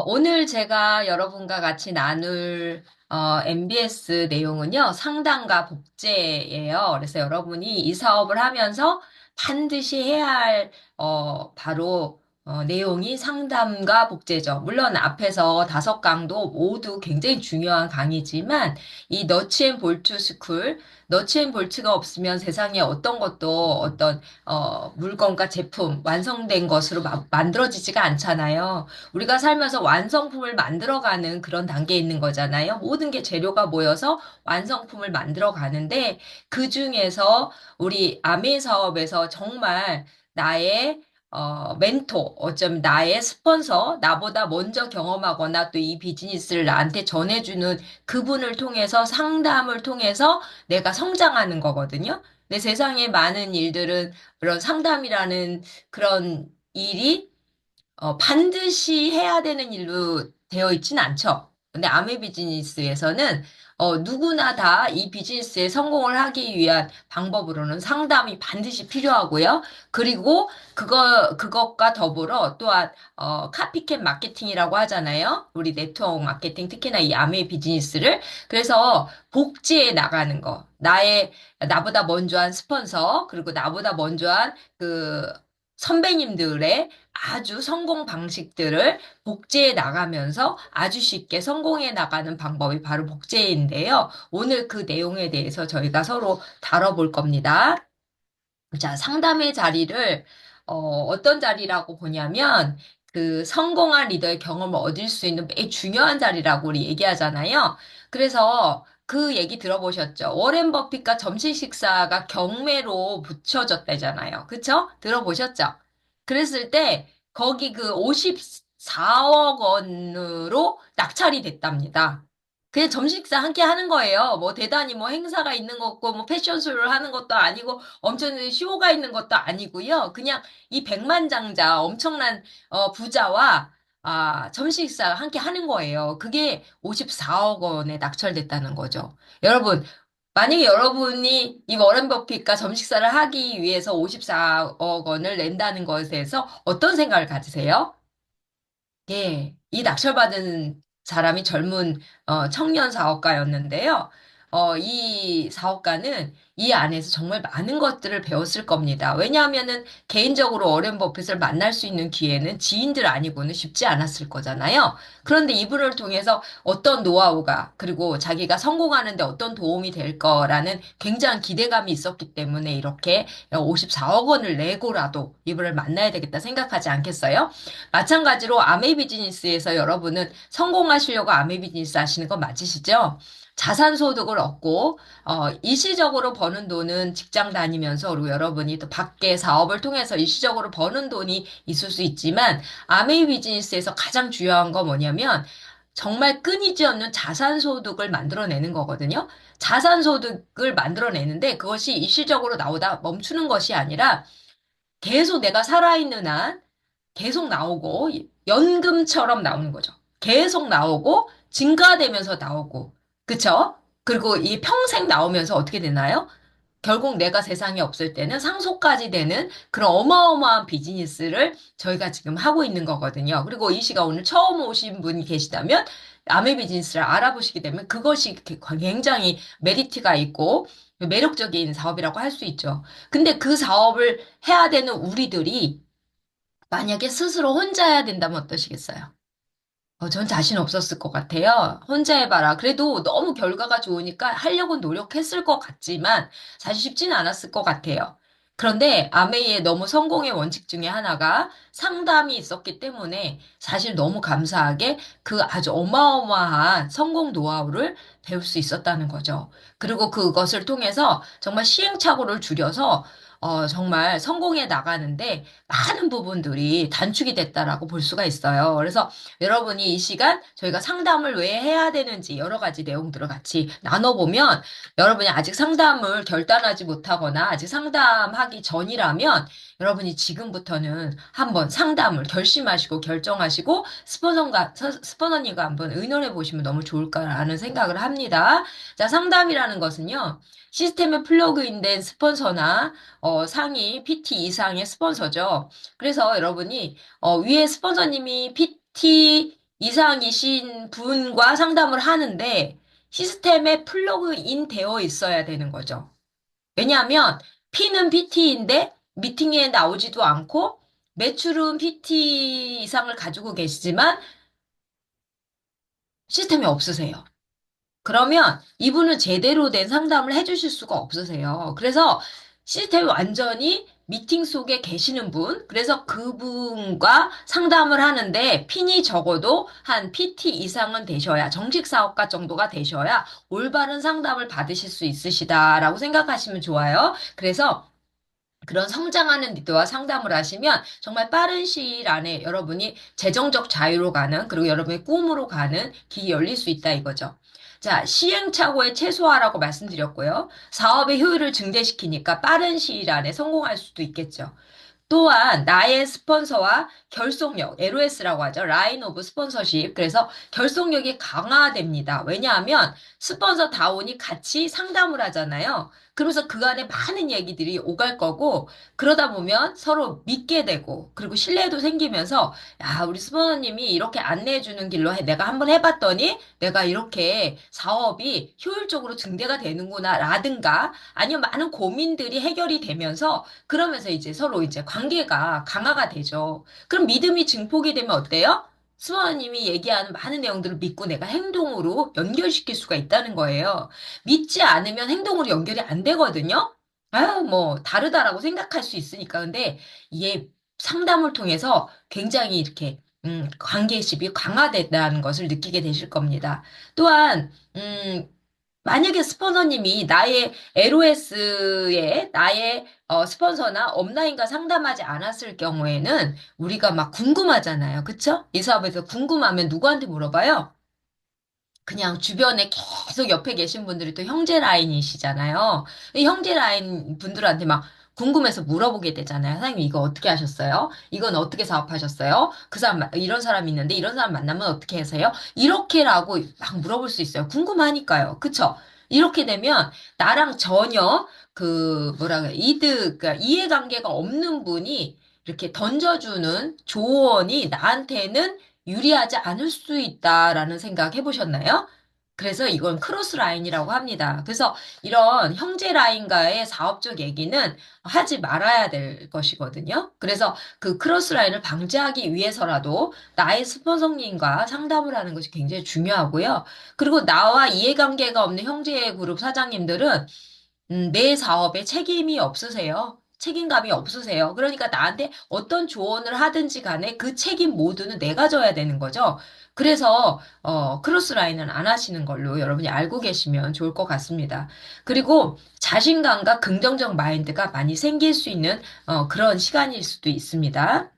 오늘 제가 여러분과 같이 나눌 MBS 내용은요, 상담과 복제예요. 그래서 여러분이 이 사업을 하면서 반드시 해야 할, 바로, 내용이 상담과 복제죠. 물론 앞에서 5강도 모두 굉장히 중요한 강의지만, 이 너치앤볼트 스쿨, 너치앤볼트가 없으면 세상에 어떤 것도 물건과 제품, 완성된 것으로 만들어지지가 않잖아요. 우리가 살면서 완성품을 만들어가는 그런 단계에 있는 거잖아요. 모든 게 재료가 모여서 완성품을 만들어 가는데 그 중에서 우리 아메 사업에서 정말 나의 멘토, 어쩌면 나의 스폰서, 나보다 먼저 경험하거나 또 이 비즈니스를 나한테 전해주는 그분을 통해서 상담을 통해서 내가 성장하는 거거든요. 근데 세상에 많은 일들은 그런 상담이라는 그런 일이 반드시 해야 되는 일로 되어 있진 않죠. 근데 아메 비즈니스에서는 누구나 다 이 비즈니스에 성공을 하기 위한 방법으로는 상담이 반드시 필요하고요. 그리고 그것과 더불어 또한, 카피캣 마케팅이라고 하잖아요. 우리 네트워크 마케팅, 특히나 이 아메 비즈니스를. 그래서 복지에 나가는 거. 나보다 먼저 한 스폰서, 그리고 나보다 먼저 한 선배님들의 아주 성공 방식들을 복제해 나가면서 아주 쉽게 성공해 나가는 방법이 바로 복제인데요. 오늘 그 내용에 대해서 저희가 서로 다뤄볼 겁니다. 자, 상담의 자리를, 어떤 자리라고 보냐면, 그 성공한 리더의 경험을 얻을 수 있는 매우 중요한 자리라고 우리 얘기하잖아요. 그래서 그 얘기 들어보셨죠? 워렌 버핏과 점심 식사가 경매로 붙여졌다잖아요. 그쵸? 들어보셨죠? 그랬을 때, 거기 그 54억 원으로 낙찰이 됐답니다. 그냥 점심 식사 함께 하는 거예요. 뭐 대단히 뭐 행사가 있는 거 없고 뭐 패션쇼를 하는 것도 아니고 엄청난 쇼가 있는 것도 아니고요. 그냥 이 백만장자 엄청난 부자와 점심 식사 함께 하는 거예요. 그게 54억 원에 낙찰됐다는 거죠. 여러분, 만약에 여러분이 이 워렌 버핏과 점심 식사를 하기 위해서 54억 원을 낸다는 것에 대해서 어떤 생각을 가지세요? 예, 이 낙찰받은 사람이 젊은 청년 사업가였는데요. 이 사업가는 이 안에서 정말 많은 것들을 배웠을 겁니다. 왜냐하면은 개인적으로 워렌 버핏을 만날 수 있는 기회는 지인들 아니고는 쉽지 않았을 거잖아요. 그런데 이분을 통해서 어떤 노하우가 그리고 자기가 성공하는데 어떤 도움이 될 거라는 굉장한 기대감이 있었기 때문에 이렇게 54억 원을 내고라도 이분을 만나야 되겠다 생각하지 않겠어요? 마찬가지로 아메 비즈니스에서 여러분은 성공하시려고 아메 비즈니스 하시는 거 맞으시죠? 자산 소득을 얻고 일시적으로 버는 돈은 직장 다니면서 그리고 여러분이 또 밖에 사업을 통해서 일시적으로 버는 돈이 있을 수 있지만 아메이 비즈니스에서 가장 중요한 거 뭐냐면 정말 끊이지 않는 자산 소득을 만들어내는 거거든요. 자산 소득을 만들어내는데 그것이 일시적으로 나오다 멈추는 것이 아니라 계속 내가 살아있는 한 계속 나오고 연금처럼 나오는 거죠. 계속 나오고 증가되면서 나오고 그쵸? 그리고 이 평생 나오면서 어떻게 되나요? 결국 내가 세상에 없을 때는 상속까지 되는 그런 어마어마한 비즈니스를 저희가 지금 하고 있는 거거든요. 그리고 이 시가 오늘 처음 오신 분이 계시다면 아메 비즈니스를 알아보시게 되면 그것이 굉장히 메리트가 있고 매력적인 사업이라고 할 수 있죠. 근데 그 사업을 해야 되는 우리들이 만약에 스스로 혼자 해야 된다면 어떠시겠어요? 전 자신 없었을 것 같아요. 혼자 해봐라. 그래도 너무 결과가 좋으니까 하려고 노력했을 것 같지만 사실 쉽지는 않았을 것 같아요. 그런데 아메이의 너무 성공의 원칙 중에 하나가 상담이 있었기 때문에 사실 너무 감사하게 그 아주 어마어마한 성공 노하우를 배울 수 있었다는 거죠. 그리고 그것을 통해서 정말 시행착오를 줄여서 정말 성공해 나가는데 많은 부분들이 단축이 됐다라고 볼 수가 있어요. 그래서 여러분이 이 시간 저희가 상담을 왜 해야 되는지 여러 가지 내용들을 같이 나눠보면 여러분이 아직 상담을 결단하지 못하거나 아직 상담하기 전이라면 여러분이 지금부터는 한번 상담을 결심하시고 결정하시고 스포너님과 한번 의논해 보시면 너무 좋을까라는 생각을 합니다. 자, 상담이라는 것은요. 시스템에 플러그인된 스폰서나 상위 PT 이상의 스폰서죠. 그래서 여러분이 위에 스폰서님이 PT 이상이신 분과 상담을 하는데 시스템에 플러그인 되어 있어야 되는 거죠. 왜냐하면 P는 PT인데 미팅에 나오지도 않고 매출은 PT 이상을 가지고 계시지만 시스템이 없으세요. 그러면 이분은 제대로 된 상담을 해주실 수가 없으세요. 그래서 시스템이 완전히 미팅 속에 계시는 분, 그래서 그분과 상담을 하는데 핀이 적어도 한 PT 이상은 되셔야, 정식 사업가 정도가 되셔야 올바른 상담을 받으실 수 있으시다라고 생각하시면 좋아요. 그래서 그런 성장하는 리더와 상담을 하시면 정말 빠른 시일 안에 여러분이 재정적 자유로 가는, 그리고 여러분의 꿈으로 가는 길이 열릴 수 있다 이거죠. 자, 시행착오의 최소화라고 말씀드렸고요. 사업의 효율을 증대시키니까 빠른 시일 안에 성공할 수도 있겠죠. 또한 나의 스폰서와 결속력, LOS라고 하죠. 라인 오브 스폰서십. 그래서 결속력이 강화됩니다. 왜냐하면 스폰서다운이 같이 상담을 하잖아요. 그러면서 그 안에 많은 얘기들이 오갈 거고, 그러다 보면 서로 믿게 되고, 그리고 신뢰도 생기면서, 야, 우리 스폰서님이 이렇게 안내해 주는 길로 내가 한번 해봤더니, 내가 이렇게 사업이 효율적으로 증대가 되는구나, 라든가, 아니면 많은 고민들이 해결이 되면서, 그러면서 이제 서로 이제 관계가 강화가 되죠. 그럼 믿음이 증폭이 되면 어때요? 수아님이 얘기하는 많은 내용들을 믿고 내가 행동으로 연결시킬 수가 있다는 거예요. 믿지 않으면 행동으로 연결이 안 되거든요. 아유, 뭐, 다르다라고 생각할 수 있으니까. 근데 이게 상담을 통해서 굉장히 이렇게, 관계십이 강화된다는 것을 느끼게 되실 겁니다. 또한, 만약에 스폰서님이 나의 LOS에 나의 스폰서나 업라인과 상담하지 않았을 경우에는 우리가 막 궁금하잖아요. 그쵸? 이 사업에서 궁금하면 누구한테 물어봐요? 그냥 주변에 계속 옆에 계신 분들이 또 형제 라인이시잖아요. 이 형제 라인 분들한테 막 궁금해서 물어보게 되잖아요. 사장님 이거 어떻게 하셨어요? 이건 어떻게 사업하셨어요? 그 사람 이런 사람이 있는데 이런 사람 만나면 어떻게 하세요? 이렇게라고 막 물어볼 수 있어요. 궁금하니까요. 그쵸? 이렇게 되면 나랑 전혀 그 뭐라 그래 그러니까 이해관계가 없는 분이 이렇게 던져주는 조언이 나한테는 유리하지 않을 수 있다라는 생각 해보셨나요? 그래서 이건 크로스 라인이라고 합니다. 그래서 이런 형제 라인과의 사업적 얘기는 하지 말아야 될 것이거든요. 그래서 그 크로스 라인을 방지하기 위해서라도 나의 스폰서님과 상담을 하는 것이 굉장히 중요하고요. 그리고 나와 이해관계가 없는 형제 그룹 사장님들은 내 사업에 책임이 없으세요. 책임감이 없으세요. 그러니까 나한테 어떤 조언을 하든지 간에 그 책임 모두는 내가 져야 되는 거죠. 그래서 크로스 라인은 안 하시는 걸로 여러분이 알고 계시면 좋을 것 같습니다. 그리고 자신감과 긍정적 마인드가 많이 생길 수 있는 그런 시간일 수도 있습니다.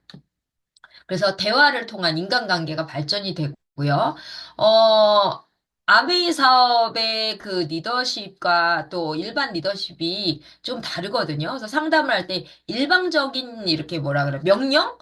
그래서 대화를 통한 인간관계가 발전이 되고요. 어, 아메이 사업의 그 리더십과 또 일반 리더십이 좀 다르거든요. 그래서 상담을 할 때 일방적인 이렇게 뭐라 그래, 명령?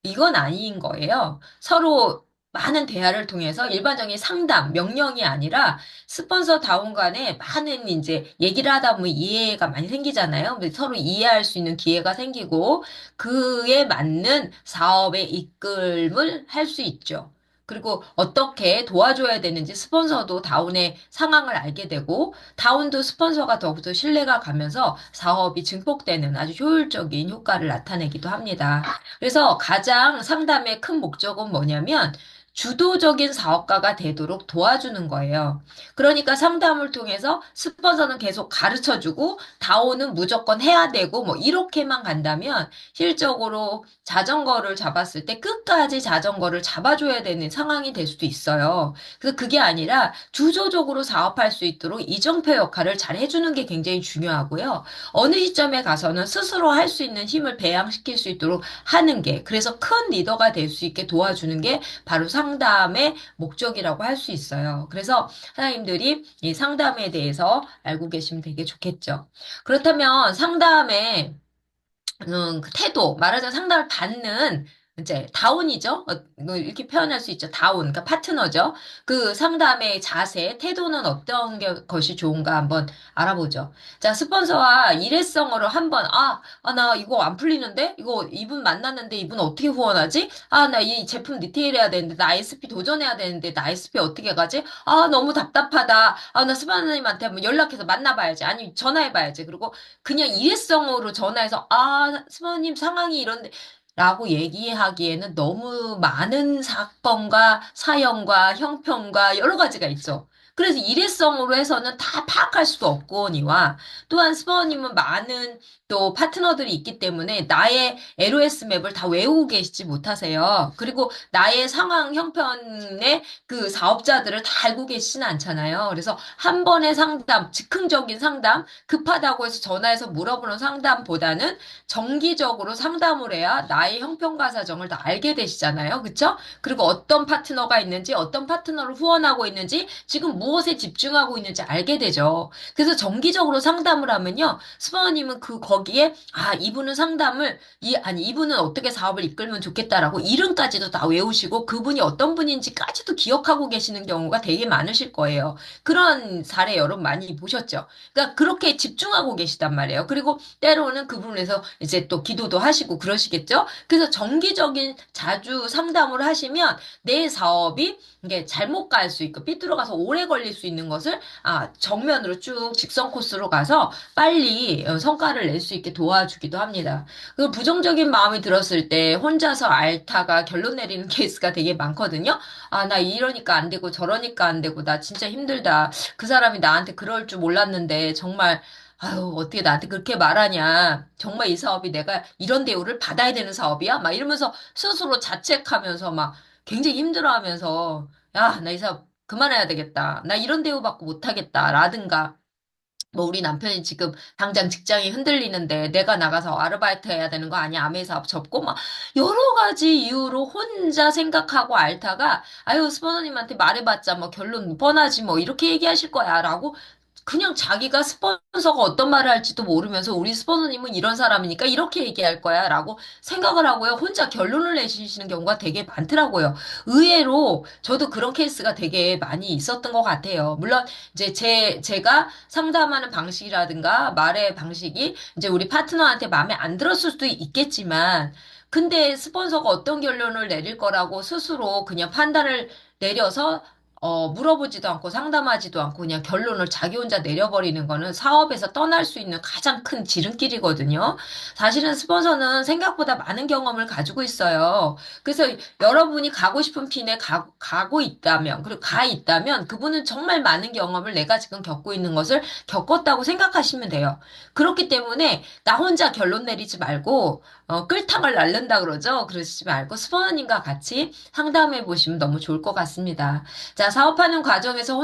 이건 아닌 거예요. 서로 많은 대화를 통해서 일반적인 상담, 명령이 아니라 스폰서다운 간에 많은 이제 얘기를 하다 보면 이해가 많이 생기잖아요. 근데 서로 이해할 수 있는 기회가 생기고 그에 맞는 사업의 이끌을 할 수 있죠. 그리고 어떻게 도와줘야 되는지 스폰서도 다운의 상황을 알게 되고 다운도 스폰서가 더욱더 신뢰가 가면서 사업이 증폭되는 아주 효율적인 효과를 나타내기도 합니다. 그래서 가장 상담의 큰 목적은 뭐냐면 주도적인 사업가가 되도록 도와주는 거예요. 그러니까 상담을 통해서 스폰서는 계속 가르쳐주고 다운은 무조건 해야 되고 뭐 이렇게만 간다면 실적으로 자전거를 잡았을 때 끝까지 자전거를 잡아줘야 되는 상황이 될 수도 있어요. 그래서 그게 아니라 주도적으로 사업할 수 있도록 이정표 역할을 잘 해주는 게 굉장히 중요하고요. 어느 시점에 가서는 스스로 할 수 있는 힘을 배양시킬 수 있도록 하는 게 그래서 큰 리더가 될 수 있게 도와주는 게 바로 상담의 목적이라고 할 수 있어요. 그래서 사장님들이 이 상담에 대해서 알고 계시면 되게 좋겠죠. 그렇다면 상담에 그 태도, 말하자면 상담을 받는 이제 다운이죠. 이거 이렇게 표현할 수 있죠. 다운, 그러니까 파트너죠. 그 상담의 자세, 태도는 어떤 것이 좋은가 한번 알아보죠. 자, 스폰서와 일회성으로 한번 나 이거 안 풀리는데? 이거 이분 만났는데 이분 어떻게 후원하지? 나 이 제품 디테일해야 되는데, 나 ISP 도전해야 되는데, 나 ISP 어떻게 가지? 너무 답답하다. 나 스폰서님한테 한번 연락해서 만나봐야지. 아니, 전화해봐야지. 그리고 그냥 일회성으로 전화해서, 스폰서님 상황이 이런데, 라고 얘기하기에는 너무 많은 사건과 사연과 형평과 여러 가지가 있죠. 그래서 일회성으로 해서는 다 파악할 수도 없거니와 또한 스포님은 많은 또 파트너들이 있기 때문에 나의 LOS 맵을 다 외우고 계시지 못하세요. 그리고 나의 상황 형편의 그 사업자들을 다 알고 계시지는 않잖아요. 그래서 한 번의 상담, 즉흥적인 상담, 급하다고 해서 전화해서 물어보는 상담보다는 정기적으로 상담을 해야 나의 형편과 사정을 다 알게 되시잖아요. 그쵸? 그리고 어떤 파트너가 있는지, 어떤 파트너를 후원하고 있는지, 지금 무엇에 집중하고 있는지 알게 되죠. 그래서 정기적으로 상담을 하면요. 스파원님은 거기에, 이분은 이분은 어떻게 사업을 이끌면 좋겠다라고 이름까지도 다 외우시고, 그분이 어떤 분인지까지도 기억하고 계시는 경우가 되게 많으실 거예요. 그런 사례 여러분 많이 보셨죠? 그러니까 그렇게 집중하고 계시단 말이에요. 그리고 때로는 그 부분에서 이제 또 기도도 하시고 그러시겠죠? 그래서 정기적인 자주 상담을 하시면 내 사업이 이게 잘못 갈 수 있고 삐뚤어가서 오래 걸릴 수 있는 것을 정면으로 쭉 직선 코스로 가서 빨리 성과를 낼 수 있게 도와주기도 합니다. 그 부정적인 마음이 들었을 때 혼자서 앓다가 결론 내리는 케이스가 되게 많거든요. 나 이러니까 안 되고 저러니까 안 되고 나 진짜 힘들다. 그 사람이 나한테 그럴 줄 몰랐는데 정말 아유, 어떻게 나한테 그렇게 말하냐. 정말 이 사업이 내가 이런 대우를 받아야 되는 사업이야? 막 이러면서 스스로 자책하면서 막 굉장히 힘들어하면서 야, 나 이 사업 그만해야 되겠다. 나 이런 대우 받고 못하겠다. 라든가 뭐 우리 남편이 지금 당장 직장이 흔들리는데 내가 나가서 아르바이트 해야 되는 거 아니야? 아메 사업 접고 막 여러 가지 이유로 혼자 생각하고 앓다가 아유 스포너님한테 말해봤자 뭐 결론 뻔하지 뭐 이렇게 얘기하실 거야라고 그냥 자기가 스폰서가 어떤 말을 할지도 모르면서 우리 스폰서님은 이런 사람이니까 이렇게 얘기할 거야 라고 생각을 하고요. 혼자 결론을 내시는 경우가 되게 많더라고요. 의외로 저도 그런 케이스가 되게 많이 있었던 것 같아요. 물론 이제 제가 상담하는 방식이라든가 말의 방식이 이제 우리 파트너한테 마음에 안 들었을 수도 있겠지만 근데 스폰서가 어떤 결론을 내릴 거라고 스스로 그냥 판단을 내려서 물어보지도 않고 상담하지도 않고 그냥 결론을 자기 혼자 내려버리는 거는 사업에서 떠날 수 있는 가장 큰 지름길이거든요. 사실은 스폰서는 생각보다 많은 경험을 가지고 있어요. 그래서 여러분이 가고 싶은 핀에 가고 있다면, 그리고 가 있다면 그분은 정말 많은 경험을 내가 지금 겪고 있는 것을 겪었다고 생각하시면 돼요. 그렇기 때문에 나 혼자 결론 내리지 말고, 끌탕을 날른다 그러죠? 그러시지 말고 스포너님과 같이 상담해 보시면 너무 좋을 것 같습니다. 자, 사업하는 과정에서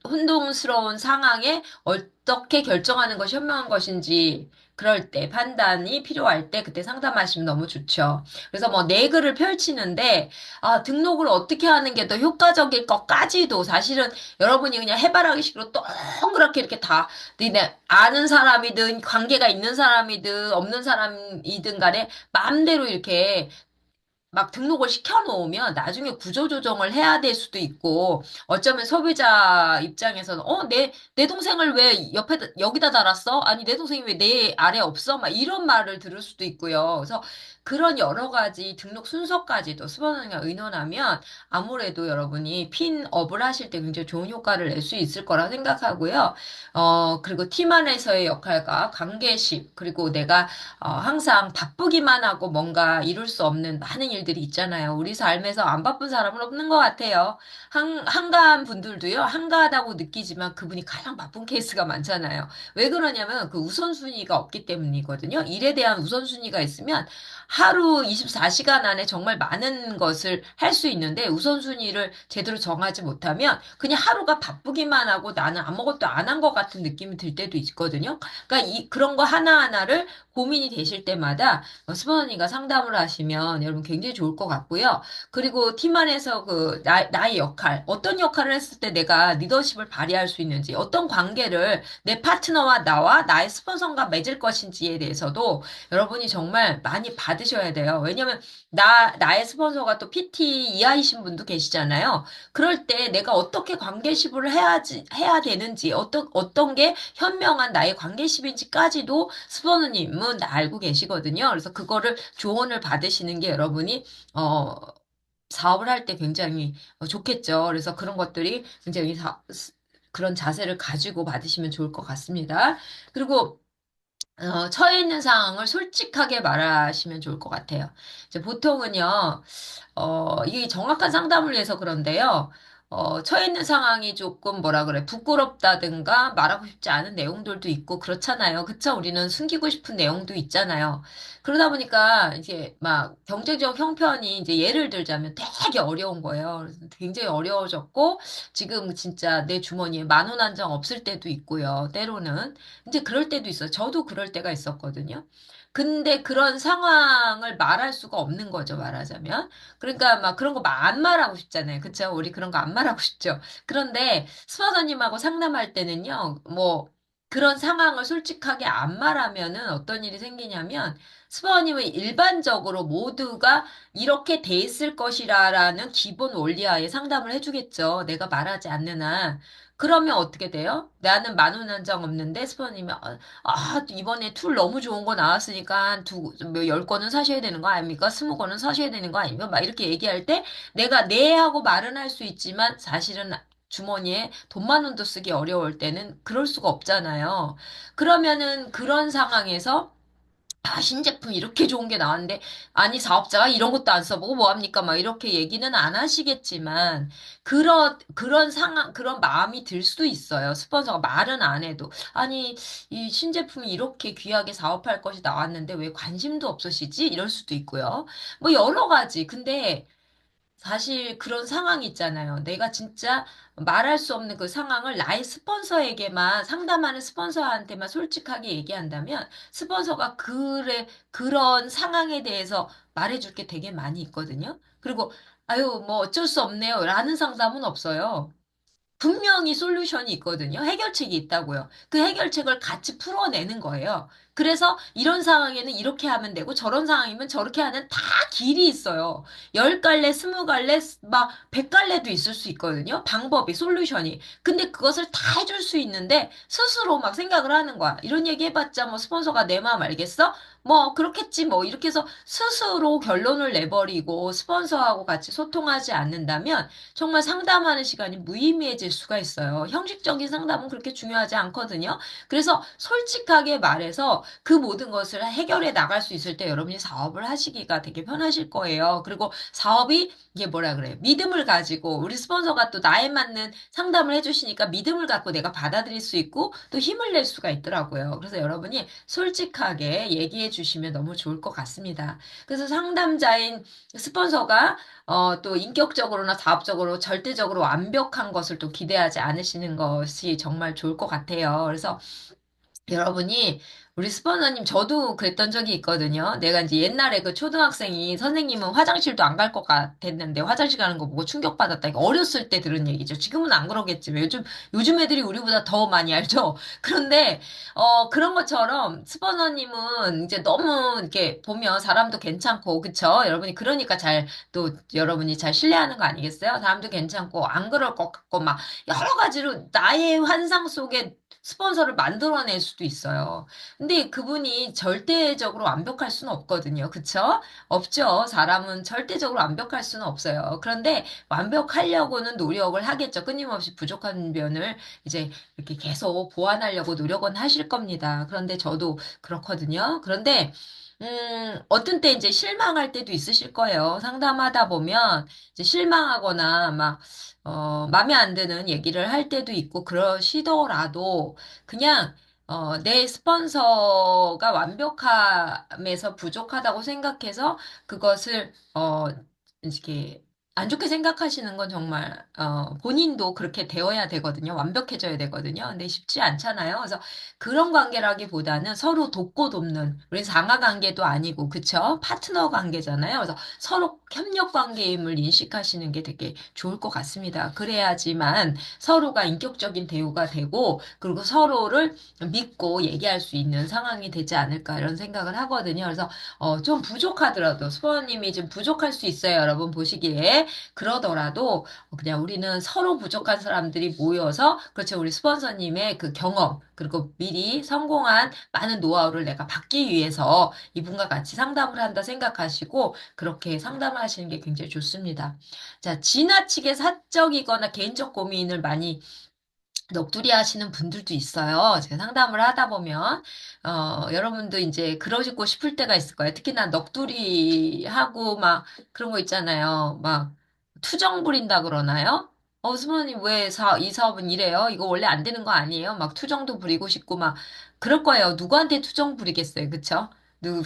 혼동스러운 상황에 어떻게 결정하는 것이 현명한 것인지 그럴 때 판단이 필요할 때 그때 상담하시면 너무 좋죠. 그래서 뭐 네 글을 펼치는데 등록을 어떻게 하는 게 더 효과적일 것까지도 사실은 여러분이 그냥 해바라기식으로 동그랗게 이렇게 다 니네 아는 사람이든 관계가 있는 사람이든 없는 사람이든 간에 마음대로 이렇게 막 등록을 시켜놓으면 나중에 구조조정을 해야 될 수도 있고, 어쩌면 소비자 입장에서는, 내 동생을 왜 여기다 달았어? 아니, 내 동생이 왜 내 아래 없어? 막 이런 말을 들을 수도 있고요. 그래서 그런 여러 가지 등록 순서까지도 수반원과 의논하면 아무래도 여러분이 핀업을 하실 때 굉장히 좋은 효과를 낼 수 있을 거라 생각하고요. 그리고 팀 안에서의 역할과 관계식, 그리고 내가 항상 바쁘기만 하고 뭔가 이룰 수 없는 많은 일들이 있잖아요. 우리 삶에서 안 바쁜 사람은 없는 것 같아요. 한가한 분들도요, 한가하다고 느끼지만 그분이 가장 바쁜 케이스가 많잖아요. 왜 그러냐면 그 우선순위가 없기 때문이거든요. 일에 대한 우선순위가 있으면 하루 24시간 안에 정말 많은 것을 할 수 있는데 우선순위를 제대로 정하지 못하면 그냥 하루가 바쁘기만 하고 나는 아무것도 안 한 것 같은 느낌이 들 때도 있거든요. 그러니까 그런 거 하나하나를 고민이 되실 때마다 스포너님과 상담을 하시면 여러분 굉장히 좋을 것 같고요. 그리고 팀 안에서 나의 역할, 어떤 역할을 했을 때 내가 리더십을 발휘할 수 있는지, 어떤 관계를 내 파트너와 나와 나의 스폰서가 맺을 것인지에 대해서도 여러분이 정말 많이 받으셔야 돼요. 왜냐면 나의 스폰서가 또 PT 이하이신 분도 계시잖아요. 그럴 때 내가 어떻게 관계십을 해야 되는지, 어떤 게 현명한 나의 관계십인지까지도 스폰서님은 다 알고 계시거든요. 그래서 그거를 조언을 받으시는 게 여러분이, 사업을 할 때 굉장히 좋겠죠. 그래서 그런 것들이 굉장히 그런 자세를 가지고 받으시면 좋을 것 같습니다. 그리고 처해 있는 상황을 솔직하게 말하시면 좋을 것 같아요. 이제 보통은요, 이게 정확한 상담을 위해서 그런데요. 처해 있는 상황이 조금 뭐라 그래, 부끄럽다든가 말하고 싶지 않은 내용들도 있고 그렇잖아요. 그쵸? 우리는 숨기고 싶은 내용도 있잖아요. 그러다 보니까 이제 막 경제적 형편이 이제 예를 들자면 되게 어려운 거예요. 그래서 굉장히 어려워졌고 지금 진짜 내 주머니에 10,000원 한 장 없을 때도 있고요. 때로는. 이제 그럴 때도 있어요. 저도 그럴 때가 있었거든요. 근데 그런 상황을 말할 수가 없는 거죠, 말하자면. 그러니까 막 그런 거 안 말하고 싶잖아요. 그쵸? 우리 그런 거 안 말하고 싶죠. 그런데 스파더님하고 상담할 때는요, 뭐, 그런 상황을 솔직하게 안 말하면은 어떤 일이 생기냐면, 스파더님은 일반적으로 모두가 이렇게 돼 있을 것이라는 기본 원리하에 상담을 해주겠죠. 내가 말하지 않는 한. 그러면 어떻게 돼요? 나는 10,000원 한 장 없는데 스파더님이 이번에 툴 너무 좋은 거 나왔으니까 뭐 10권은 사셔야 되는 거 아닙니까? 20권은 사셔야 되는 거 아닙니까? 막 이렇게 얘기할 때 내가 네 하고 말은 할 수 있지만 사실은 주머니에 돈 10,000원도 쓰기 어려울 때는 그럴 수가 없잖아요. 그러면은 그런 상황에서 신제품 이렇게 좋은 게 나왔는데, 아니, 사업자가 이런 것도 안 써보고 뭐합니까? 막 이렇게 얘기는 안 하시겠지만, 그런 상황, 그런 마음이 들 수도 있어요. 스폰서가 말은 안 해도. 아니, 이 신제품이 이렇게 귀하게 사업할 것이 나왔는데 왜 관심도 없으시지? 이럴 수도 있고요. 뭐 여러 가지. 근데, 사실 그런 상황이 있잖아요. 내가 진짜 말할 수 없는 그 상황을 나의 스폰서에게만, 상담하는 스폰서한테만 솔직하게 얘기한다면, 스폰서가 그런 상황에 대해서 말해줄 게 되게 많이 있거든요. 그리고, 아유, 뭐 어쩔 수 없네요. 라는 상담은 없어요. 분명히 솔루션이 있거든요. 해결책이 있다고요. 그 해결책을 같이 풀어내는 거예요. 그래서 이런 상황에는 이렇게 하면 되고 저런 상황이면 저렇게 하는 다 길이 있어요. 10갈래, 20갈래, 막 100갈래도 있을 수 있거든요. 방법이, 솔루션이. 근데 그것을 다 해줄 수 있는데 스스로 막 생각을 하는 거야. 이런 얘기 해봤자 뭐 스폰서가 내 마음 알겠어? 뭐 그렇겠지 뭐 이렇게 해서 스스로 결론을 내버리고 스폰서하고 같이 소통하지 않는다면 정말 상담하는 시간이 무의미해질 수가 있어요. 형식적인 상담은 그렇게 중요하지 않거든요. 그래서 솔직하게 말해서 그 모든 것을 해결해 나갈 수 있을 때 여러분이 사업을 하시기가 되게 편하실 거예요. 그리고 사업이 이게 뭐라 그래요? 믿음을 가지고 우리 스폰서가 또 나에 맞는 상담을 해주시니까 믿음을 갖고 내가 받아들일 수 있고 또 힘을 낼 수가 있더라고요. 그래서 여러분이 솔직하게 얘기해 주시면 너무 좋을 것 같습니다. 그래서 상담자인 스폰서가 또 인격적으로나 사업적으로 절대적으로 완벽한 것을 또 기대하지 않으시는 것이 정말 좋을 것 같아요. 그래서 여러분이 우리 스포너님 저도 그랬던 적이 있거든요. 내가 이제 옛날에 그 초등학생이 선생님은 화장실도 안 갈 것 같았는데 화장실 가는 거 보고 충격받았다. 이거 어렸을 때 들은 얘기죠. 지금은 안 그러겠지만 요즘 애들이 우리보다 더 많이 알죠. 그런데 그런 것처럼 스포너님은 이제 너무 이렇게 보면 사람도 괜찮고 그쵸? 여러분이 그러니까 또 여러분이 잘 신뢰하는 거 아니겠어요? 사람도 괜찮고 안 그럴 것 같고 막 여러 가지로 나의 환상 속에 스폰서를 만들어낼 수도 있어요. 근데 그분이 절대적으로 완벽할 수는 없거든요. 그쵸? 없죠. 사람은 절대적으로 완벽할 수는 없어요. 그런데 완벽하려고는 노력을 하겠죠. 끊임없이 부족한 면을 이제 이렇게 계속 보완하려고 노력은 하실 겁니다. 그런데 저도 그렇거든요. 그런데 어떤 때 이제 실망할 때도 있으실 거예요. 상담하다 보면 이제 실망하거나 마음에 안 드는 얘기를 할 때도 있고 그러시더라도 그냥 내 스폰서가 완벽함에서 부족하다고 생각해서 그것을 이렇게 안 좋게 생각하시는 건 정말 본인도 그렇게 되어야 되거든요. 완벽해져야 되거든요. 근데 쉽지 않잖아요. 그래서 그런 관계라기보다는 서로 돕고 돕는 우리 상하 관계도 아니고 그쵸? 파트너 관계잖아요. 그래서 서로 협력 관계임을 인식하시는 게 되게 좋을 것 같습니다. 그래야지만 서로가 인격적인 대우가 되고, 그리고 서로를 믿고 얘기할 수 있는 상황이 되지 않을까 이런 생각을 하거든요. 그래서 좀 부족하더라도 수호님이 좀 부족할 수 있어요. 여러분 보시기에. 그러더라도 그냥 우리는 서로 부족한 사람들이 모여서 그렇죠. 우리 스폰서님의 그 경험 그리고 미리 성공한 많은 노하우를 내가 받기 위해서 이분과 같이 상담을 한다 생각하시고 그렇게 상담을 하시는 게 굉장히 좋습니다. 자, 지나치게 사적이거나 개인적 고민을 많이 넋두리 하시는 분들도 있어요. 제가 상담을 하다 보면, 여러분도 이제 그러고 싶을 때가 있을 거예요. 특히나 넋두리 하고 막 그런 거 있잖아요. 막 투정 부린다 그러나요? 수모님 왜 이 사업은 이래요? 이거 원래 안 되는 거 아니에요? 막 투정도 부리고 싶고 막 그럴 거예요. 누구한테 투정 부리겠어요. 그쵸?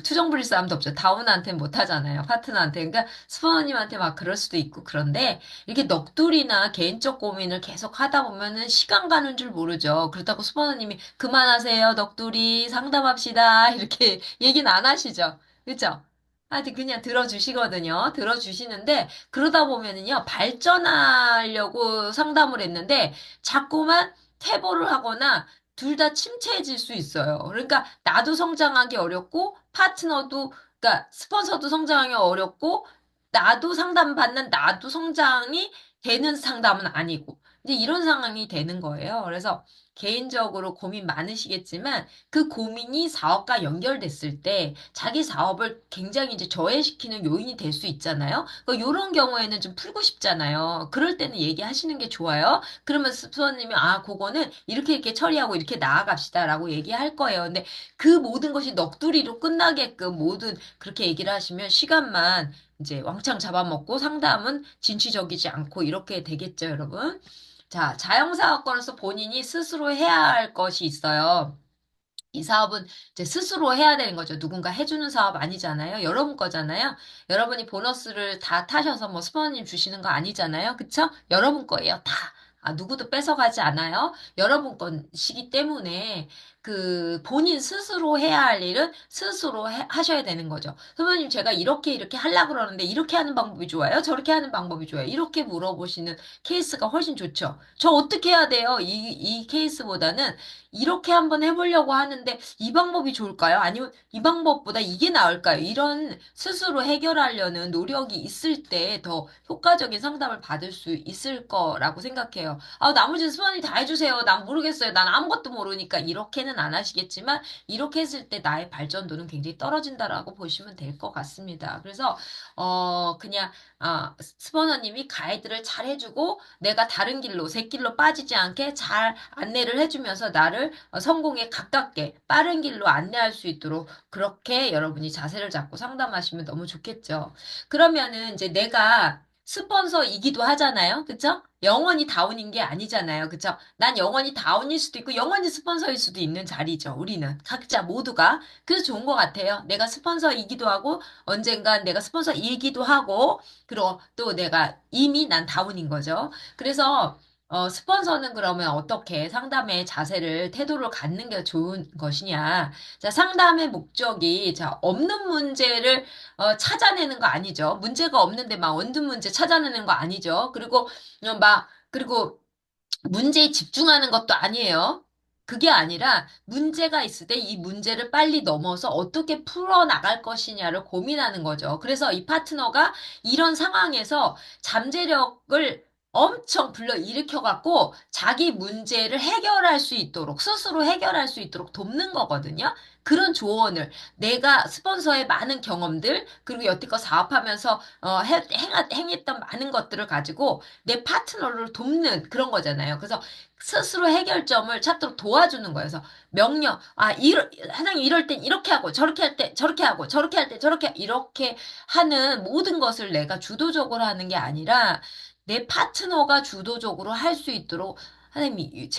투정 부릴 사람도 없죠. 다운한테는 못 하잖아요. 파트너한테. 그러니까 스포너님한테 막 그럴 수도 있고 그런데 이렇게 넋두리나 개인적 고민을 계속 하다 보면은 시간 가는 줄 모르죠. 그렇다고 수바나님이 그만하세요, 넋두리 상담합시다 이렇게 얘기는 안 하시죠. 그죠? 하여튼 그냥 들어주시거든요. 들어주시는데 그러다 보면은요 발전하려고 상담을 했는데 자꾸만 퇴보를 하거나 둘 다 침체해질 수 있어요. 그러니까 나도 성장하기 어렵고 파트너도 그러니까 스폰서도 성장하기 어렵고 나도 상담받는 나도 성장이 되는 상담은 아니고 이제 이런 상황이 되는 거예요. 그래서 개인적으로 고민 많으시겠지만 그 고민이 사업과 연결됐을 때 자기 사업을 굉장히 이제 저해시키는 요인이 될 수 있잖아요. 이런 경우에는 좀 풀고 싶잖아요. 그럴 때는 얘기하시는 게 좋아요. 그러면 수원님이 그거는 이렇게 이렇게 처리하고 이렇게 나아갑시다라고 얘기할 거예요. 근데 그 모든 것이 넋두리로 끝나게끔 모든 그렇게 얘기를 하시면 시간만 이제 왕창 잡아먹고 상담은 진취적이지 않고 이렇게 되겠죠, 여러분. 자, 자영사업가로서 본인이 스스로 해야 할 것이 있어요. 이 사업은 이제 스스로 해야 되는 거죠. 누군가 해주는 사업 아니잖아요. 여러분 거잖아요. 여러분이 보너스를 다 타셔서 뭐 스포너님 주시는 거 아니잖아요. 그쵸? 여러분 거예요. 다. 누구도 뺏어가지 않아요. 여러분 것이기 때문에 그 본인 스스로 해야 할 일은 스스로 하셔야 되는 거죠. 선배님 제가 이렇게 하려고 그러는데 이렇게 하는 방법이 좋아요? 저렇게 하는 방법이 좋아요? 이렇게 물어보시는 케이스가 훨씬 좋죠. 저 어떻게 해야 돼요? 이 케이스보다는 이렇게 한번 해보려고 하는데 이 방법이 좋을까요? 아니면 이 방법보다 이게 나을까요? 이런 스스로 해결하려는 노력이 있을 때 더 효과적인 상담을 받을 수 있을 거라고 생각해요. 나머지 수반이 다 해주세요. 난 모르겠어요. 난 아무것도 모르니까 이렇게는 안 하시겠지만 이렇게 했을 때 나의 발전도는 굉장히 떨어진다라고 보시면 될 것 같습니다. 그래서 그냥 스포너님이 가이드를 잘 해주고 내가 다른 길로, 새 길로 빠지지 않게 잘 안내를 해주면서 나를 성공에 가깝게 빠른 길로 안내할 수 있도록 그렇게 여러분이 자세를 잡고 상담하시면 너무 좋겠죠. 그러면은 이제 내가 스폰서이기도 하잖아요. 그쵸? 영원히 다운인 게 아니잖아요. 그쵸? 난 영원히 다운일 수도 있고 영원히 스폰서일 수도 있는 자리죠. 우리는 각자 모두가. 그래서 좋은 것 같아요. 내가 스폰서이기도 하고 언젠간 내가 스폰서이기도 하고 그리고 또 내가 이미 난 다운인 거죠. 그래서 스폰서는 그러면 어떻게 상담의 자세를, 태도를 갖는 게 좋은 것이냐. 자, 상담의 목적이, 자, 없는 문제를, 찾아내는 거 아니죠. 문제가 없는데 막 원두 문제 찾아내는 거 아니죠. 그리고 문제에 집중하는 것도 아니에요. 그게 아니라 문제가 있을 때 이 문제를 빨리 넘어서 어떻게 풀어나갈 것이냐를 고민하는 거죠. 그래서 이 파트너가 이런 상황에서 잠재력을 엄청 불러일으켜갖고 자기 문제를 해결할 수 있도록, 스스로 해결할 수 있도록 돕는 거거든요. 그런 조언을 내가 스폰서의 많은 경험들, 그리고 여태껏 사업하면서 행했던 많은 것들을 가지고 내 파트너를 돕는 그런 거잖아요. 그래서 스스로 해결점을 찾도록 도와주는 거예요. 그래서 명령, 사장님 이럴 땐 이렇게 하고, 저렇게 할 때 저렇게 하고, 저렇게 할 때 저렇게, 이렇게 하는 모든 것을 내가 주도적으로 하는 게 아니라 내 파트너가 주도적으로 할 수 있도록 사장님,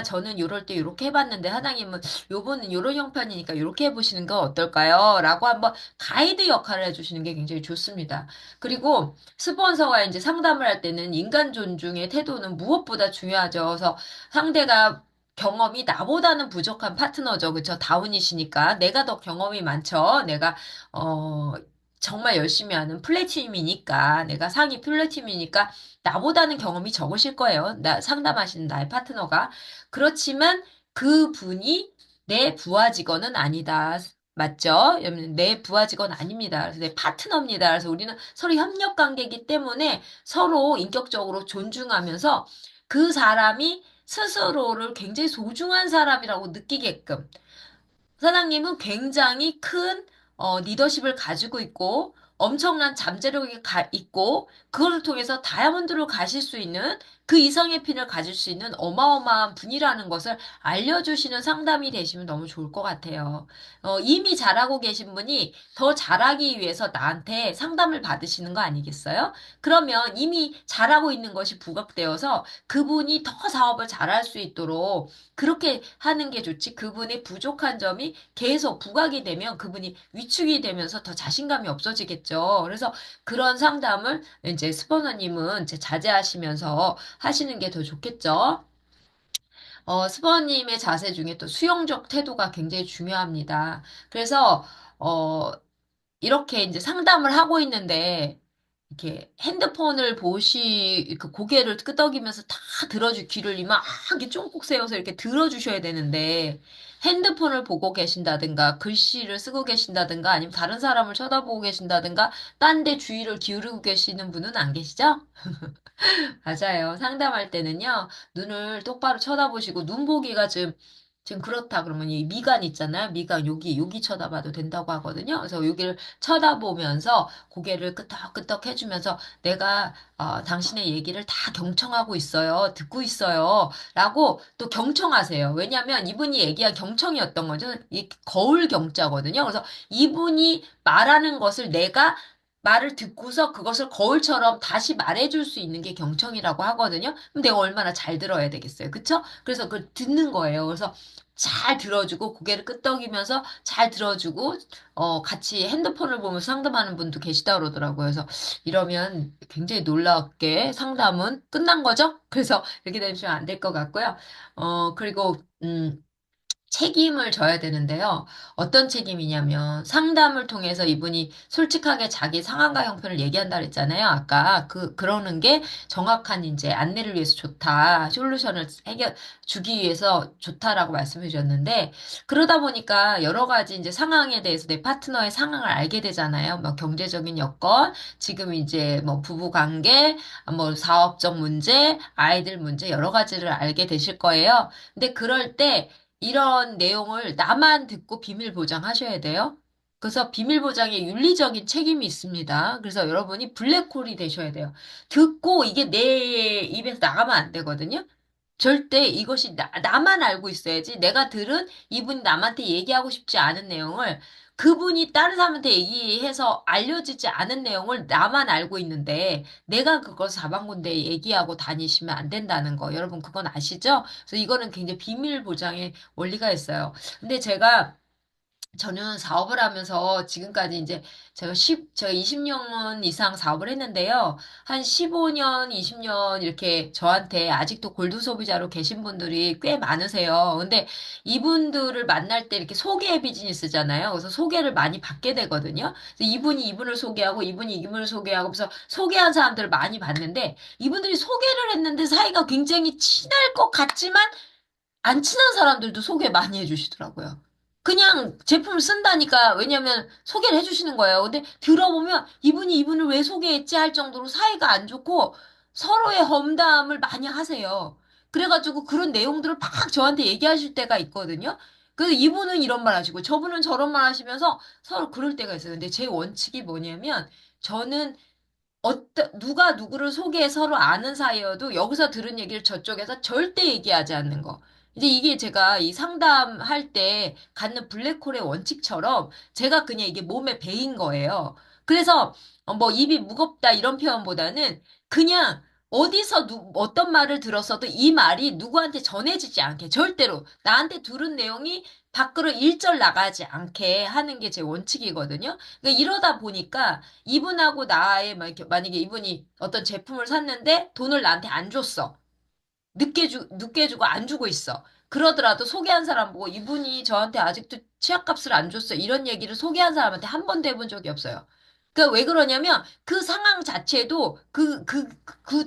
저는 요럴 때 요렇게 해봤는데, 사장님은 요번은 요런 형편이니까 요렇게 해보시는 거 어떨까요? 라고 한번 가이드 역할을 해주시는 게 굉장히 좋습니다. 그리고 스폰서와 이제 상담을 할 때는 인간 존중의 태도는 무엇보다 중요하죠. 그래서 상대가 경험이 나보다는 부족한 파트너죠. 그쵸? 다운이시니까. 내가 더 경험이 많죠. 어, 정말 열심히 하는 플래티늄이니까, 내가 상위 플래티늄이니까, 나보다는 경험이 적으실 거예요. 상담하시는 나의 파트너가. 그렇지만 그분이 내 부하 직원은 아니다. 맞죠? 여러분, 내 부하 직원 아닙니다. 그래서 내 파트너입니다. 그래서 우리는 서로 협력 관계이기 때문에 서로 인격적으로 존중하면서 그 사람이 스스로를 굉장히 소중한 사람이라고 느끼게끔 사장님은 굉장히 큰 리더십을 가지고 있고 엄청난 잠재력이 있고 그걸 통해서 다이아몬드로 가실 수 있는 그 이상의 핀을 가질 수 있는 어마어마한 분이라는 것을 알려주시는 상담이 되시면 너무 좋을 것 같아요. 이미 잘하고 계신 분이 더 잘하기 위해서 나한테 상담을 받으시는 거 아니겠어요? 그러면 이미 잘하고 있는 것이 부각되어서 그분이 더 사업을 잘할 수 있도록 그렇게 하는 게 좋지. 그분의 부족한 점이 계속 부각이 되면 그분이 위축이 되면서 더 자신감이 없어지겠죠. 그래서 그런 상담을 이제 스포너님은 이제 자제하시면서 하시는 게 더 좋겠죠. 스포너님의 자세 중에 또 수용적 태도가 굉장히 중요합니다. 그래서, 어, 이렇게 이제 상담을 하고 있는데, 이렇게 핸드폰을 그 고개를 끄덕이면서 다 귀를 이만하게 쫑긋 세워서 이렇게 들어주셔야 되는데, 핸드폰을 보고 계신다든가, 글씨를 쓰고 계신다든가, 아니면 다른 사람을 쳐다보고 계신다든가, 딴 데 주의를 기울이고 계시는 분은 안 계시죠? 맞아요. 상담할 때는요, 눈을 똑바로 쳐다보시고, 눈 보기가 지금 그렇다 그러면 이 미간 있잖아요. 미간 여기 쳐다봐도 된다고 하거든요. 그래서 여기를 쳐다보면서 고개를 끄덕끄덕 해주면서 내가 당신의 얘기를 다 경청하고 있어요. 듣고 있어요. 라고 또 경청하세요. 왜냐하면 이분이 얘기한 경청이었던 거죠. 이 거울 경자거든요. 그래서 이분이 말하는 것을 내가 말을 듣고서 그것을 거울처럼 다시 말해줄 수 있는 게 경청이라고 하거든요. 그럼 내가 얼마나 잘 들어야 되겠어요. 그쵸? 그래서 그걸 듣는 거예요. 그래서 잘 들어주고 고개를 끄덕이면서 잘 들어주고 같이 핸드폰을 보면서 상담하는 분도 계시다 그러더라고요. 그래서 이러면 굉장히 놀랍게 상담은 끝난 거죠. 그래서 이렇게 되시면 안 될 것 같고요. 그리고 책임을 져야 되는데요. 어떤 책임이냐면 상담을 통해서 이분이 솔직하게 자기 상황과 형편을 얘기한다 그랬잖아요. 아까 그러는 게 정확한 이제 안내를 위해서 좋다. 솔루션을 주기 위해서 좋다라고 말씀해 주셨는데 그러다 보니까 여러 가지 이제 상황에 대해서 내 파트너의 상황을 알게 되잖아요. 뭐 경제적인 여건, 지금 이제 뭐 부부 관계, 뭐 사업적 문제, 아이들 문제 여러 가지를 알게 되실 거예요. 근데 그럴 때 이런 내용을 나만 듣고 비밀 보장하셔야 돼요. 그래서 비밀 보장에 윤리적인 책임이 있습니다. 그래서 여러분이 블랙홀이 되셔야 돼요. 듣고 이게 내 입에서 나가면 안 되거든요. 절대 이것이 나만 알고 있어야지. 내가 들은 이분이 남한테 얘기하고 싶지 않은 내용을 그분이 다른 사람한테 얘기해서 알려지지 않은 내용을 나만 알고 있는데 내가 그걸 사방군데 얘기하고 다니시면 안 된다는 거. 여러분 그건 아시죠? 그래서 이거는 굉장히 비밀 보장의 원리가 있어요. 근데 저는 사업을 하면서 지금까지 이제 제가 20년 이상 사업을 했는데요. 한 15년, 20년 이렇게 저한테 아직도 골드 소비자로 계신 분들이 꽤 많으세요. 근데 이분들을 만날 때 이렇게 소개 비즈니스잖아요. 그래서 소개를 많이 받게 되거든요. 그래서 이분이 이분을 소개하고 이분이 이분을 소개하고 그래서 소개한 사람들을 많이 봤는데 이분들이 소개를 했는데 사이가 굉장히 친할 것 같지만 안 친한 사람들도 소개 많이 해주시더라고요. 그냥 제품을 쓴다니까, 왜냐면 소개를 해주시는 거예요. 근데 들어보면 이분이 이분을 왜 소개했지 할 정도로 사이가 안 좋고 서로의 험담을 많이 하세요. 그래가지고 그런 내용들을 막 저한테 얘기하실 때가 있거든요. 그래서 이분은 이런 말 하시고 저분은 저런 말 하시면서 서로 그럴 때가 있어요. 근데 제 원칙이 뭐냐면 저는 누가 누구를 소개해 서로 아는 사이여도 여기서 들은 얘기를 저쪽에서 절대 얘기하지 않는 거. 이제 이게 제가 이 상담할 때 갖는 블랙홀의 원칙처럼 제가 그냥 이게 몸에 배인 거예요. 그래서 뭐 입이 무겁다 이런 표현보다는 그냥 어디서 어떤 말을 들었어도 이 말이 누구한테 전해지지 않게 절대로 나한테 들은 내용이 밖으로 일절 나가지 않게 하는 게 제 원칙이거든요. 그러니까 이러다 보니까 이분하고 나의 만약에 이분이 어떤 제품을 샀는데 돈을 나한테 안 줬어. 늦게 주고 안 주고 있어. 그러더라도 소개한 사람 보고 이분이 저한테 아직도 치약값을 안 줬어. 이런 얘기를 소개한 사람한테 한 번도 해본 적이 없어요. 그러니까 왜 그러냐면 그 상황 자체도 그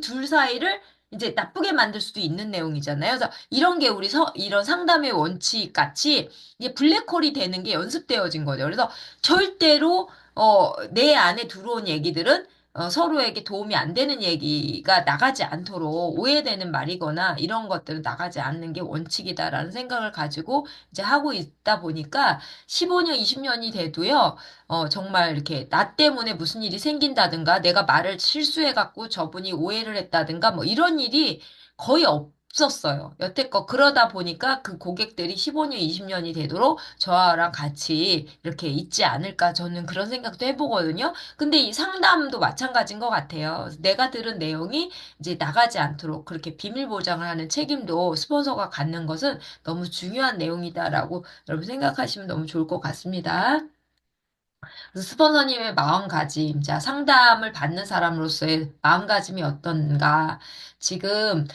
둘 사이를 이제 나쁘게 만들 수도 있는 내용이잖아요. 그래서 이런 게 이런 상담의 원칙 같이 이제 블랙홀이 되는 게 연습되어진 거죠. 그래서 절대로 내 안에 들어온 얘기들은 서로에게 도움이 안 되는 얘기가 나가지 않도록 오해되는 말이거나 이런 것들은 나가지 않는 게 원칙이다라는 생각을 가지고 이제 하고 있다 보니까 15년, 20년이 돼도요, 정말 이렇게 나 때문에 무슨 일이 생긴다든가 내가 말을 실수해갖고 저분이 오해를 했다든가 뭐 이런 일이 거의 없었어요. 여태껏 그러다 보니까 그 고객들이 15년, 20년이 되도록 저랑 같이 이렇게 있지 않을까 저는 그런 생각도 해보거든요. 근데 이 상담도 마찬가지인 것 같아요. 내가 들은 내용이 이제 나가지 않도록 그렇게 비밀 보장을 하는 책임도 스폰서가 갖는 것은 너무 중요한 내용이다라고 여러분 생각하시면 너무 좋을 것 같습니다. 그래서 스폰서님의 마음가짐, 자, 상담을 받는 사람으로서의 마음가짐이 어떤가. 지금,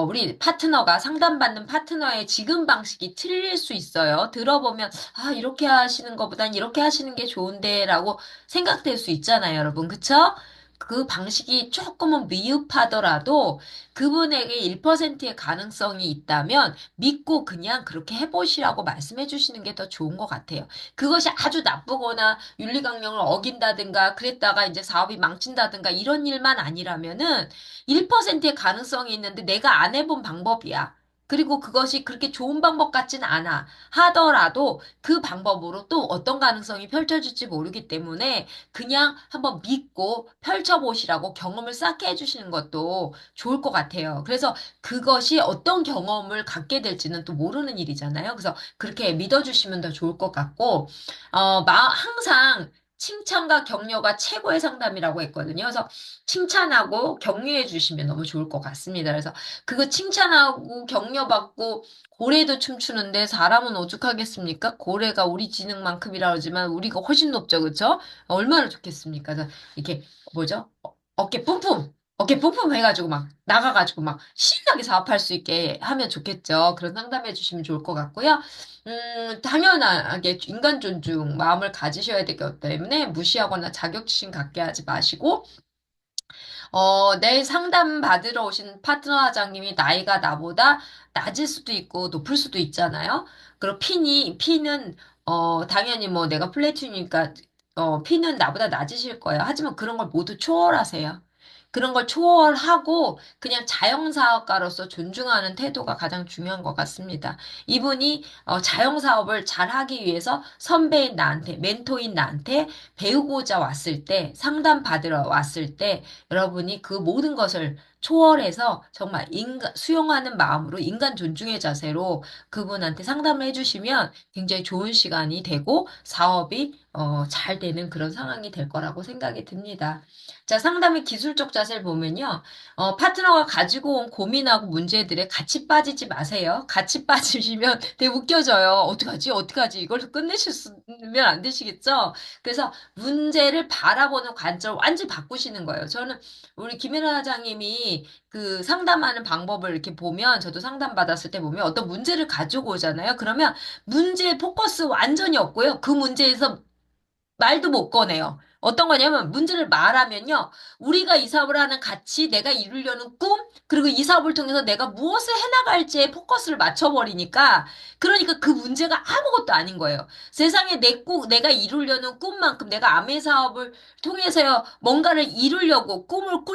우리 파트너가, 상담받는 파트너의 지금 방식이 틀릴 수 있어요. 들어보면, 아, 이렇게 하시는 것보단 이렇게 하시는 게 좋은데, 라고 생각될 수 있잖아요, 여러분. 그쵸? 그 방식이 조금은 미흡하더라도 그분에게 1%의 가능성이 있다면 믿고 그냥 그렇게 해보시라고 말씀해 주시는 게 더 좋은 것 같아요. 그것이 아주 나쁘거나 윤리강령을 어긴다든가 그랬다가 이제 사업이 망친다든가 이런 일만 아니라면은 1%의 가능성이 있는데 내가 안 해본 방법이야. 그리고 그것이 그렇게 좋은 방법 같진 않아. 하더라도 그 방법으로 또 어떤 가능성이 펼쳐질지 모르기 때문에 그냥 한번 믿고 펼쳐보시라고 경험을 쌓게 해주시는 것도 좋을 것 같아요. 그래서 그것이 어떤 경험을 갖게 될지는 또 모르는 일이잖아요. 그래서 그렇게 믿어주시면 더 좋을 것 같고, 항상 칭찬과 격려가 최고의 상담이라고 했거든요. 그래서 칭찬하고 격려해 주시면 너무 좋을 것 같습니다. 그래서 그거 칭찬하고 격려받고 고래도 춤추는데 사람은 오죽하겠습니까? 고래가 우리 지능만큼이라 그러지만 우리가 훨씬 높죠. 그쵸? 얼마나 좋겠습니까? 그래서 이렇게 뭐죠? 어깨 뿜뿜! 어깨 뿜뿜 해가지고 막 나가가지고 막 신나게 사업할 수 있게 하면 좋겠죠. 그런 상담해 주시면 좋을 것 같고요. 당연하게 인간 존중 마음을 가지셔야 되기 때문에 무시하거나 자격지심 갖게 하지 마시고, 내 상담 받으러 오신 파트너 화장님이 나이가 나보다 낮을 수도 있고 높을 수도 있잖아요. 그리고 피는, 당연히 뭐 내가 플래티니까, 피는 나보다 낮으실 거예요. 하지만 그런 걸 모두 초월하세요. 그런 걸 초월하고 그냥 자영사업가로서 존중하는 태도가 가장 중요한 것 같습니다. 이분이 자영사업을 잘 하기 위해서 선배인 나한테, 멘토인 나한테 배우고자 왔을 때, 상담 받으러 왔을 때, 여러분이 그 모든 것을 초월해서 정말 수용하는 마음으로 인간 존중의 자세로 그분한테 상담을 해주시면 굉장히 좋은 시간이 되고 사업이 잘 되는 그런 상황이 될 거라고 생각이 듭니다. 자, 상담의 기술적 자세를 보면요. 파트너가 가지고 온 고민하고 문제들에 같이 빠지지 마세요. 같이 빠지시면 되게 웃겨져요. 어떡하지? 어떡하지? 이걸 끝내셨으면 안 되시겠죠? 그래서 문제를 바라보는 관점을 완전히 바꾸시는 거예요. 저는 우리 김혜라 사장님이 그 상담하는 방법을 이렇게 보면 저도 상담 받았을 때 보면 어떤 문제를 가지고 오잖아요. 그러면 문제의 포커스 완전히 없고요. 그 문제에서 말도 못 꺼내요. 어떤 거냐면 문제를 말하면요. 우리가 이 사업을 하는 가치, 내가 이루려는 꿈, 그리고 이 사업을 통해서 내가 무엇을 해나갈지에 포커스를 맞춰버리니까 그러니까 그 문제가 아무것도 아닌 거예요. 세상에 내가 이루려는 꿈만큼 내가 아메 사업을 통해서 뭔가를 이루려고 꿈을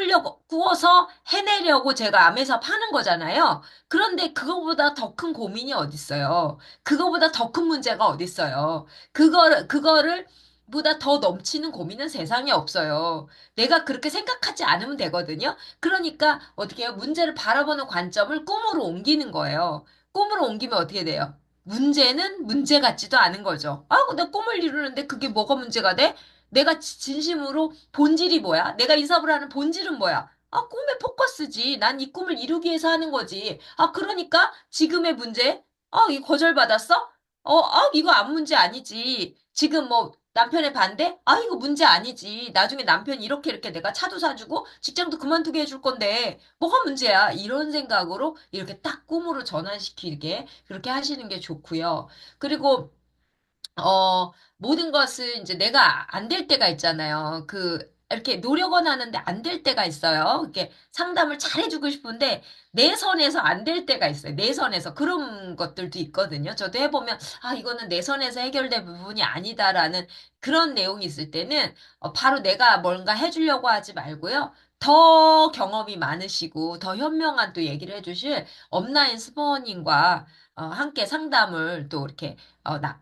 꾸어서 해내려고 제가 아메 사업 하는 거잖아요. 그런데 그거보다 더 큰 고민이 어딨어요. 그거보다 더 큰 문제가 어딨어요. 그거를 보다 더 넘치는 고민은 세상에 없어요. 내가 그렇게 생각하지 않으면 되거든요. 그러니까 어떻게 해요? 문제를 바라보는 관점을 꿈으로 옮기는 거예요. 꿈으로 옮기면 어떻게 돼요? 문제는 문제 같지도 않은 거죠. 아, 나 꿈을 이루는데 그게 뭐가 문제가 돼? 내가 진심으로 본질이 뭐야? 내가 이 사업을 하는 본질은 뭐야? 아, 꿈의 포커스지. 난 이 꿈을 이루기 위해서 하는 거지. 아, 그러니까 지금의 문제? 아, 이 거절받았어? 이거 아무 문제 아니지. 지금 뭐 남편의 반대? 아, 이거 문제 아니지. 나중에 남편이 이렇게 내가 차도 사주고 직장도 그만두게 해줄 건데 뭐가 문제야? 이런 생각으로 이렇게 딱 꿈으로 전환시키게 그렇게 하시는 게 좋고요. 그리고 모든 것은 이제 내가 안 될 때가 있잖아요. 이렇게 노력은 하는데 안 될 때가 있어요. 이렇게 상담을 잘해주고 싶은데 내 선에서 안 될 때가 있어요. 내 선에서. 그런 것들도 있거든요. 저도 해보면, 아, 이거는 내 선에서 해결될 부분이 아니다라는 그런 내용이 있을 때는 바로 내가 뭔가 해주려고 하지 말고요. 더 경험이 많으시고 더 현명한 또 얘기를 해주실 업라인 스포님과 함께 상담을 또 이렇게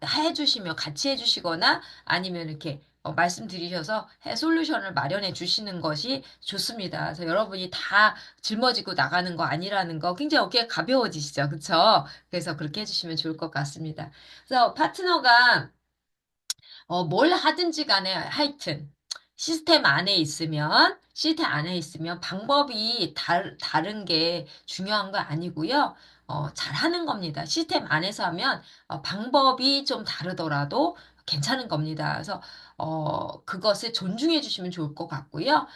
해주시면 같이 해주시거나 아니면 이렇게 말씀드리셔서 솔루션을 마련해 주시는 것이 좋습니다. 그래서 여러분이 다 짊어지고 나가는 거 아니라는 거 굉장히 어깨가 가벼워지시죠. 그쵸? 그래서 그렇게 해주시면 좋을 것 같습니다. 그래서 파트너가 뭘 하든지 간에 하여튼 시스템 안에 있으면 방법이 다른 게 중요한 거 아니고요. 잘하는 겁니다. 시스템 안에서 하면 방법이 좀 다르더라도 괜찮은 겁니다. 그래서 그것을 존중해 주시면 좋을 것 같고요.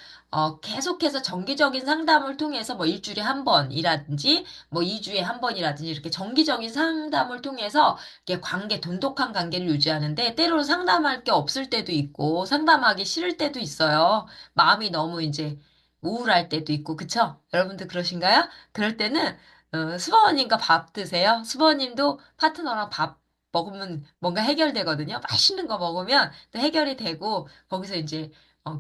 계속해서 정기적인 상담을 통해서 뭐 일주일에 한 번이라든지 뭐 2주에 한 번이라든지 이렇게 정기적인 상담을 통해서 이렇게 돈독한 관계를 유지하는데 때로는 상담할 게 없을 때도 있고 상담하기 싫을 때도 있어요. 마음이 너무 이제 우울할 때도 있고, 그쵸? 여러분들 그러신가요? 그럴 때는 수버님과 밥 드세요. 수버님도 파트너랑 밥 먹으면 뭔가 해결되거든요. 맛있는 거 먹으면 또 해결이 되고 거기서 이제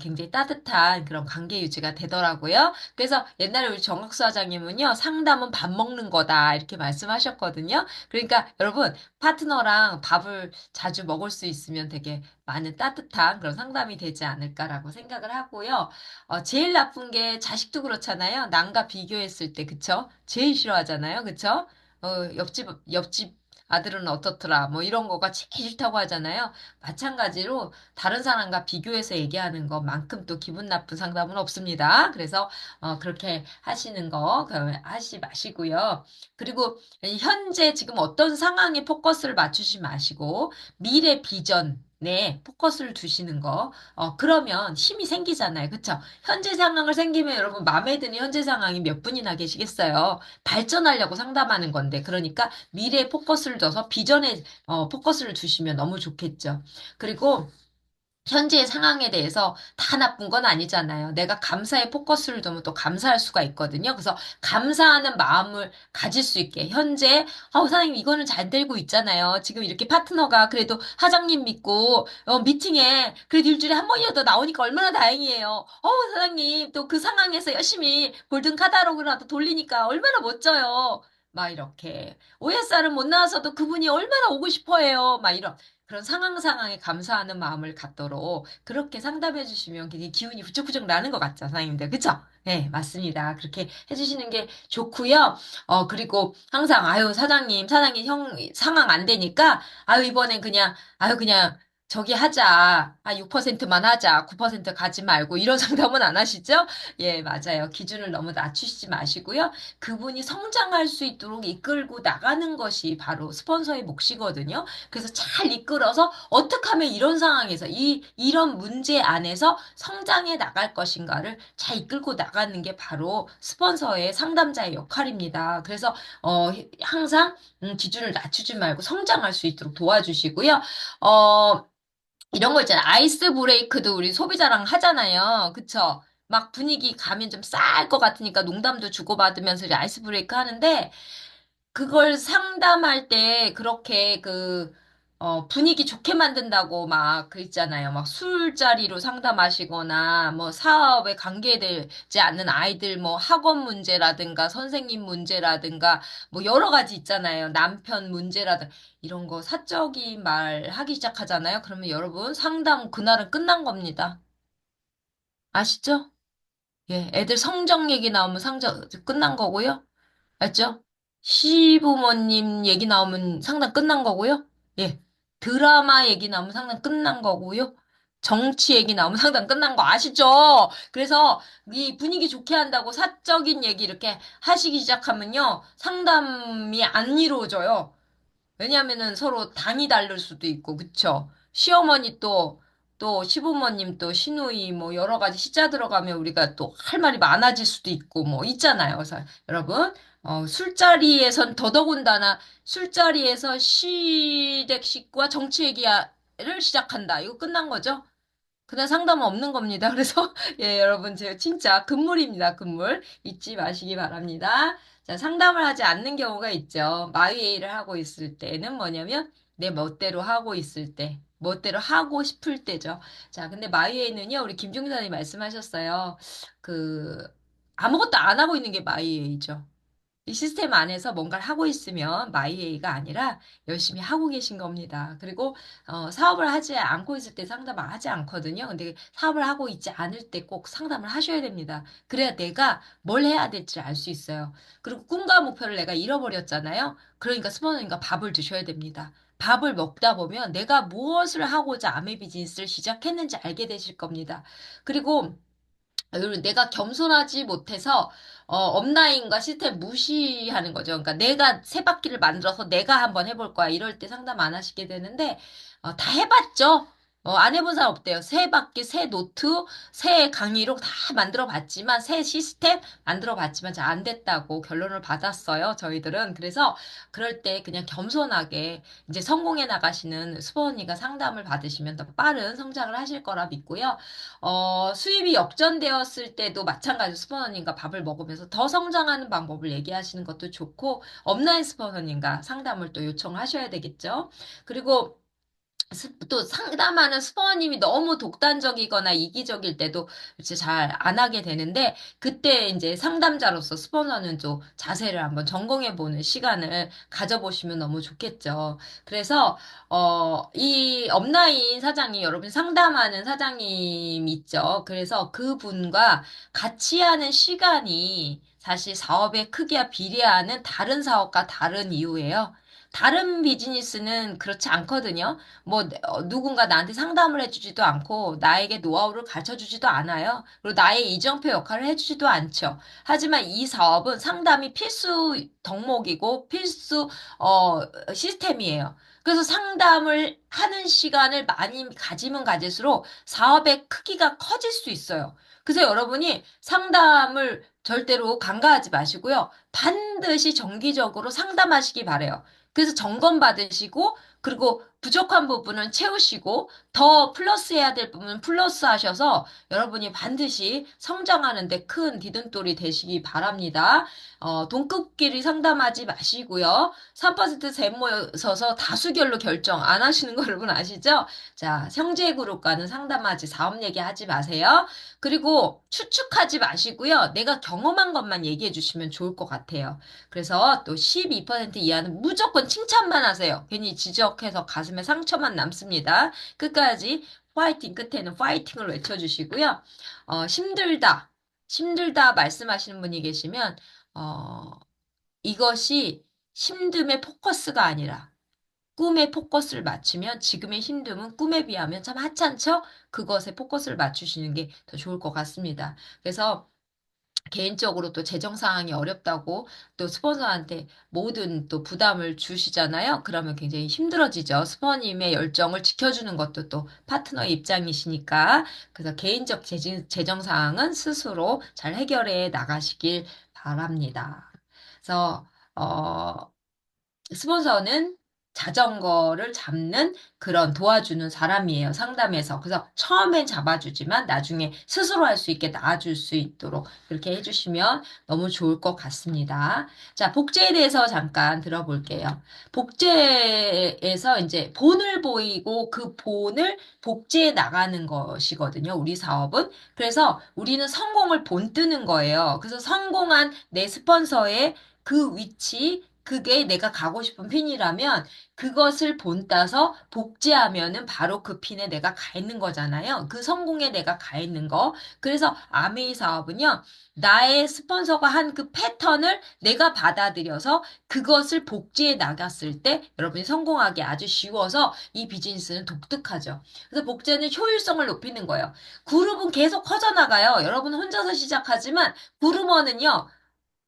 굉장히 따뜻한 그런 관계 유지가 되더라고요. 그래서 옛날에 우리 정학수 사장님은요, 상담은 밥 먹는 거다 이렇게 말씀하셨거든요. 그러니까 여러분 파트너랑 밥을 자주 먹을 수 있으면 되게 많은 따뜻한 그런 상담이 되지 않을까라고 생각을 하고요. 제일 나쁜 게 자식도 그렇잖아요. 남과 비교했을 때, 그쵸? 제일 싫어하잖아요. 그쵸? 옆집 아들은 어떻더라. 뭐 이런 거가 제일 싫다고 하잖아요. 마찬가지로 다른 사람과 비교해서 얘기하는 것만큼 또 기분 나쁜 상담은 없습니다. 그래서 그렇게 하시는 거 하시 마시고요. 그리고 현재 지금 어떤 상황에 포커스를 맞추지 마시고 미래 비전에 포커스를 두시는 거. 그러면 힘이 생기잖아요. 그쵸? 현재 상황을 생기면 여러분 마음에 드는 현재 상황이 몇 분이나 계시겠어요? 발전하려고 상담하는 건데. 그러니까 미래에 포커스를 둬서 비전에 포커스를 두시면 너무 좋겠죠. 그리고 현재의 상황에 대해서 다 나쁜 건 아니잖아요. 내가 감사에 포커스를 두면 또 감사할 수가 있거든요. 그래서 감사하는 마음을 가질 수 있게 현재 사장님 이거는 잘 되고 있잖아요. 지금 이렇게 파트너가 그래도 사장님 믿고 미팅에 그래도 일주일에 한 번이라도 나오니까 얼마나 다행이에요. 사장님 또 그 상황에서 열심히 골든 카다로그라도 돌리니까 얼마나 멋져요. 막 이렇게 OSR은 못 나와서도 그분이 얼마나 오고 싶어해요. 막 이런 그런 상황에 감사하는 마음을 갖도록 그렇게 상담해 주시면 굉장히 기운이 부쩍부쩍 나는 것 같죠, 사장님들. 그쵸? 네, 맞습니다. 그렇게 해주시는 게 좋고요. 그리고 항상, 아유, 사장님, 형, 상황 안 되니까, 아유, 이번엔 그냥, 아유, 그냥, 저기 하자. 6%만 하자. 9% 가지 말고. 이런 상담은 안 하시죠? 예, 맞아요. 기준을 너무 낮추시지 마시고요. 그분이 성장할 수 있도록 이끌고 나가는 것이 바로 스폰서의 몫이거든요. 그래서 잘 이끌어서 어떻게 하면 이런 상황에서 이런 문제 안에서 성장해 나갈 것인가를 잘 이끌고 나가는 게 바로 스폰서의 상담자의 역할입니다. 그래서 항상 기준을 낮추지 말고 성장할 수 있도록 도와주시고요. 어, 이런 거 있잖아요. 아이스 브레이크도 우리 소비자랑 하잖아요. 그쵸? 막 분위기 가면 좀 싸할 것 같으니까 농담도 주고받으면서 이제 아이스 브레이크 하는데 그걸 상담할 때 그렇게 분위기 좋게 만든다고 막 그 있잖아요. 막 술자리로 상담하시거나 뭐 사업에 관계되지 않는 아이들 뭐 학원 문제라든가 선생님 문제라든가 뭐 여러 가지 있잖아요. 남편 문제라든가 이런 거 사적인 말 하기 시작하잖아요. 그러면 여러분 상담 그날은 끝난 겁니다. 아시죠? 예, 애들 성적 얘기 나오면 상적 끝난 거고요. 알죠? 시부모님 얘기 나오면 상담 끝난 거고요. 예. 드라마 얘기 나오면 상담 끝난 거고요. 정치 얘기 나오면 상담 끝난 거 아시죠? 그래서 이 분위기 좋게 한다고 사적인 얘기 이렇게 하시기 시작하면요. 상담이 안 이루어져요. 왜냐하면은 서로 당이 다를 수도 있고, 그쵸? 시어머니 또 또 시부모님 또 시누이 뭐 여러 가지 시자 들어가면 우리가 또 할 말이 많아질 수도 있고 뭐 있잖아요. 그래서 여러분 술자리에선 더더군다나 술자리에서 시댁 식구와 정치 얘기를 시작한다. 이거 끝난 거죠? 그날 상담은 없는 겁니다. 그래서, 예, 여러분, 제가 진짜 금물입니다. 금물. 잊지 마시기 바랍니다. 자, 상담을 하지 않는 경우가 있죠. 마위에이를 하고 있을 때는 뭐냐면, 내 멋대로 하고 있을 때, 멋대로 하고 싶을 때죠. 자, 근데 마위에이는요, 우리 김종사님 말씀하셨어요. 그, 아무것도 안 하고 있는 게 마위에이죠. 이 시스템 안에서 뭔가를 하고 있으면 마이웨이가 아니라 열심히 하고 계신 겁니다. 그리고 사업을 하지 않고 있을 때 상담을 하지 않거든요. 근데 사업을 하고 있지 않을 때 꼭 상담을 하셔야 됩니다. 그래야 내가 뭘 해야 될지 알 수 있어요. 그리고 꿈과 목표를 내가 잃어버렸잖아요. 그러니까 스포너님과 밥을 드셔야 됩니다. 밥을 먹다 보면 내가 무엇을 하고자 아메 비즈니스를 시작했는지 알게 되실 겁니다. 그리고 내가 겸손하지 못해서 업라인과 시스템 무시하는 거죠. 그러니까 내가 세 바퀴를 만들어서 내가 한번 해볼 거야. 이럴 때 상담 안 하시게 되는데 다 해봤죠. 안 해본 사람 없대요. 새 바퀴, 새 노트, 새 강의로 다 만들어 봤지만, 새 시스템 만들어 봤지만 잘 안 됐다고 결론을 받았어요. 저희들은. 그래서 그럴 때 그냥 겸손하게 이제 성공해 나가시는 수범언니가 상담을 받으시면 더 빠른 성장을 하실 거라 믿고요. 수입이 역전되었을 때도 마찬가지로 스포너님과 밥을 먹으면서 더 성장하는 방법을 얘기하시는 것도 좋고, 업라인 스포너님과 상담을 또 요청하셔야 되겠죠. 그리고 또 상담하는 스포어님이 너무 독단적이거나 이기적일 때도 이제 잘 안 하게 되는데 그때 이제 상담자로서 스포너는 좀 자세를 한번 점검해보는 시간을 가져보시면 너무 좋겠죠. 그래서 이 업라인 사장님 여러분 상담하는 사장님 있죠. 그래서 그분과 같이 하는 시간이 사실 사업의 크기와 비례하는 다른 사업과 다른 이유예요. 다른 비즈니스는 그렇지 않거든요. 뭐, 누군가 나한테 상담을 해주지도 않고, 나에게 노하우를 가르쳐 주지도 않아요. 그리고 나의 이정표 역할을 해주지도 않죠. 하지만 이 사업은 상담이 필수 덕목이고, 필수, 시스템이에요. 그래서 상담을 하는 시간을 많이 가지면 가질수록 사업의 크기가 커질 수 있어요. 그래서 여러분이 상담을 절대로 간과하지 마시고요. 반드시 정기적으로 상담하시기 바래요. 그래서 점검 받으시고, 그리고 부족한 부분은 채우시고 더 플러스해야 될 부분은 플러스 하셔서 여러분이 반드시 성장하는 데 큰 디딤돌이 되시기 바랍니다. 돈끝끼리 상담하지 마시고요. 3%세 모여서 다수결로 결정 안 하시는 거 여러분 아시죠? 자, 형제그룹과는 상담하지 사업 얘기하지 마세요. 그리고 추측하지 마시고요. 내가 경험한 것만 얘기해 주시면 좋을 것 같아요. 그래서 또 12% 이하는 무조건 칭찬만 하세요. 괜히 지적해서 가슴에 상처만 남습니다. 끝까지 파이팅 끝에는 파이팅을 외쳐주시고요. 힘들다. 힘들다 말씀하시는 분이 계시면 어, 이것이 힘듦의 포커스가 아니라 꿈에 포커스를 맞추면 지금의 힘듦은 꿈에 비하면 참 하찮죠? 그것에 포커스를 맞추시는 게 더 좋을 것 같습니다. 그래서 개인적으로 또 재정 상황이 어렵다고 또 스폰서한테 모든 또 부담을 주시잖아요. 그러면 굉장히 힘들어지죠. 스포님의 열정을 지켜주는 것도 또 파트너의 입장이시니까. 그래서 개인적 재정 상황은 스스로 잘 해결해 나가시길 바랍니다. 그래서 스폰서는 자전거를 잡는 그런 도와주는 사람이에요. 상담에서. 그래서 처음엔 잡아주지만 나중에 스스로 할 수 있게 나아줄 수 있도록 그렇게 해주시면 너무 좋을 것 같습니다. 자, 복제에 대해서 잠깐 들어볼게요. 복제에서 이제 본을 보이고 그 본을 복제해 나가는 것이거든요. 우리 사업은. 그래서 우리는 성공을 본뜨는 거예요. 그래서 성공한 내 스폰서의 그 위치, 그게 내가 가고 싶은 핀이라면 그것을 본따서 복제하면은 바로 그 핀에 내가 가 있는 거잖아요. 그 성공에 내가 가 있는 거. 그래서 아메이 사업은요, 나의 스폰서가 한 그 패턴을 내가 받아들여서 그것을 복제해 나갔을 때 여러분이 성공하기 아주 쉬워서 이 비즈니스는 독특하죠. 그래서 복제는 효율성을 높이는 거예요. 그룹은 계속 커져나가요. 여러분 혼자서 시작하지만 그룹원은요,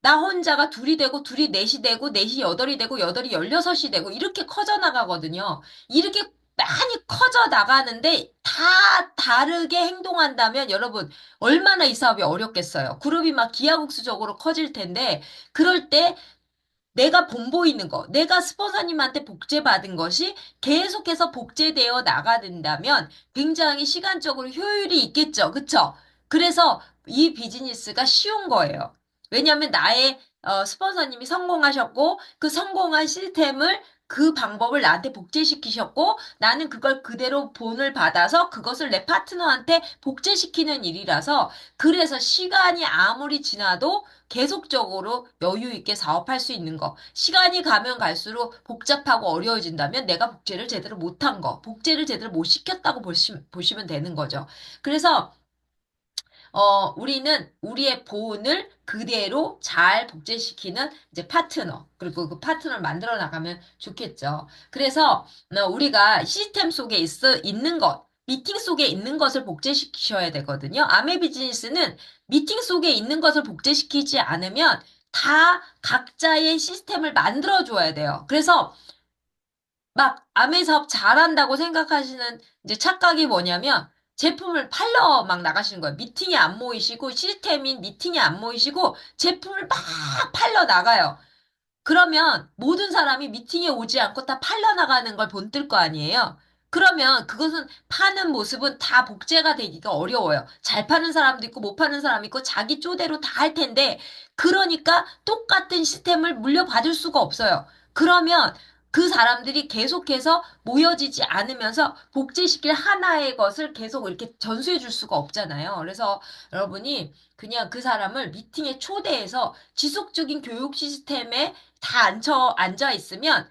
나 혼자가 둘이 되고, 둘이 넷이 되고, 넷이 여덟이 되고, 여덟이 16이 되고, 이렇게 커져나가거든요. 이렇게 많이 커져 나가는데 다 다르게 행동한다면 여러분 얼마나 이 사업이 어렵겠어요. 그룹이 막 기하급수적으로 커질 텐데 그럴 때 내가 본보이는 거, 내가 스폰서님한테 복제받은 것이 계속해서 복제되어 나가된다면 굉장히 시간적으로 효율이 있겠죠. 그쵸? 그래서 이 비즈니스가 쉬운 거예요. 왜냐하면 나의 스폰서님이 성공하셨고 그 성공한 시스템을 그 방법을 나한테 복제시키셨고 나는 그걸 그대로 본을 받아서 그것을 내 파트너한테 복제시키는 일이라서 그래서 시간이 아무리 지나도 계속적으로 여유 있게 사업할 수 있는 거. 시간이 가면 갈수록 복잡하고 어려워진다면 내가 복제를 제대로 못한 거, 복제를 제대로 못 시켰다고 보시면 되는 거죠. 그래서 우리는 우리의 보온을 그대로 잘 복제시키는 이제 파트너, 그리고 그 파트너를 만들어 나가면 좋겠죠. 그래서 우리가 시스템 속에 있는 것, 미팅 속에 있는 것을 복제시키셔야 되거든요. 아메 비즈니스는 미팅 속에 있는 것을 복제시키지 않으면 다 각자의 시스템을 만들어 줘야 돼요. 그래서 막 아메 사업 잘한다고 생각하시는 이제 착각이 뭐냐면 제품을 팔러 막 나가시는 거예요. 미팅이 안 모이시고 시스템인 미팅이 안 모이시고 제품을 막 팔러 나가요. 그러면 모든 사람이 미팅에 오지 않고 다 팔러 나가는 걸 본뜰 거 아니에요. 그러면 그것은 파는 모습은 다 복제가 되기가 어려워요. 잘 파는 사람도 있고 못 파는 사람도 있고 자기 쪼대로 다 할 텐데 그러니까 똑같은 시스템을 물려받을 수가 없어요. 그러면 그 사람들이 계속해서 모여지지 않으면서 복제시킬 하나의 것을 계속 이렇게 전수해 줄 수가 없잖아요. 그래서 여러분이 그냥 그 사람을 미팅에 초대해서 지속적인 교육 시스템에 다 앉아 있으면,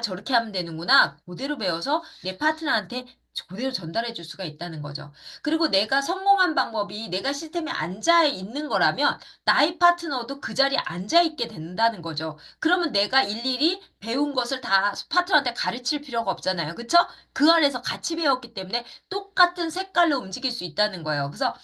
저렇게 하면 되는구나. 그대로 배워서 내 파트너한테 그대로 전달해 줄 수가 있다는 거죠. 그리고 내가 성공한 방법이 내가 시스템에 앉아 있는 거라면 나의 파트너도 그 자리에 앉아 있게 된다는 거죠. 그러면 내가 일일이 배운 것을 다 파트너한테 가르칠 필요가 없잖아요. 그쵸? 그 안에서 같이 배웠기 때문에 똑같은 색깔로 움직일 수 있다는 거예요. 그래서,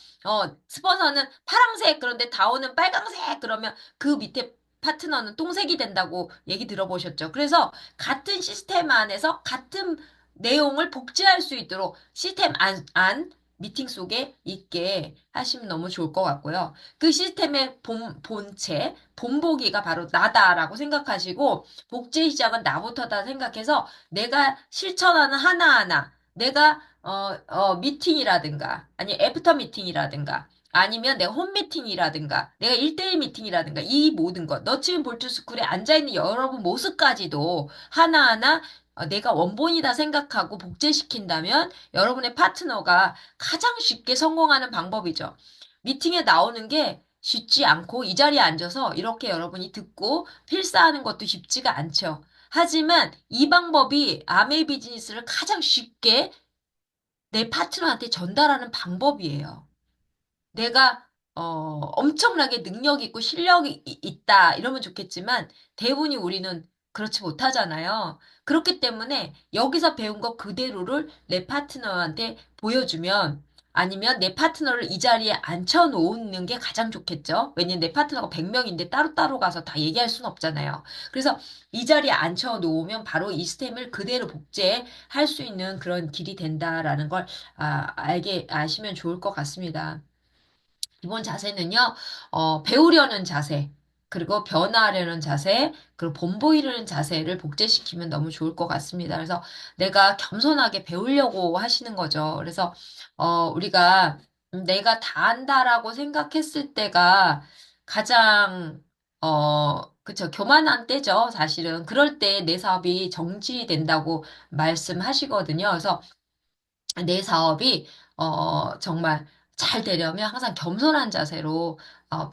스폰서는 파랑색, 그런데 다오는 빨강색, 그러면 그 밑에 파트너는 똥색이 된다고 얘기 들어보셨죠? 그래서 같은 시스템 안에서 같은 내용을 복제할 수 있도록 시스템 안 미팅 속에 있게 하시면 너무 좋을 것 같고요. 그 시스템의 본체, 본보기가 바로 나다라고 생각하시고 복제 시작은 나부터다 생각해서 내가 실천하는 하나하나 내가 미팅이라든가 아니 애프터 미팅이라든가 아니면 내가 홈미팅이라든가, 내가 1대1 미팅이라든가, 이 모든 것, 너치윈 볼트스쿨에 앉아있는 여러분 모습까지도 하나하나 내가 원본이다 생각하고 복제시킨다면 여러분의 파트너가 가장 쉽게 성공하는 방법이죠. 미팅에 나오는 게 쉽지 않고 이 자리에 앉아서 이렇게 여러분이 듣고 필사하는 것도 쉽지가 않죠. 하지만 이 방법이 아메이 비즈니스를 가장 쉽게 내 파트너한테 전달하는 방법이에요. 내가 엄청나게 능력 있고 실력이 있다 이러면 좋겠지만 대부분이 우리는 그렇지 못하잖아요. 그렇기 때문에 여기서 배운 거 그대로를 내 파트너한테 보여주면 아니면 내 파트너를 이 자리에 앉혀 놓는 게 가장 좋겠죠. 왜냐면 내 파트너가 100명인데 따로따로 가서 다 얘기할 수는 없잖아요. 그래서 이 자리에 앉혀 놓으면 바로 이 스템을 그대로 복제할 수 있는 그런 길이 된다라는 걸 알게 아시면 좋을 것 같습니다. 기본 자세는요, 배우려는 자세, 그리고 변화하려는 자세, 그리고 본보이려는 자세를 복제시키면 너무 좋을 것 같습니다. 그래서 내가 겸손하게 배우려고 하시는 거죠. 그래서, 우리가 내가 다 안다라고 생각했을 때가 가장, 그쵸, 교만한 때죠, 사실은. 그럴 때 내 사업이 정지된다고 말씀하시거든요. 그래서 내 사업이 정말 잘 되려면 항상 겸손한 자세로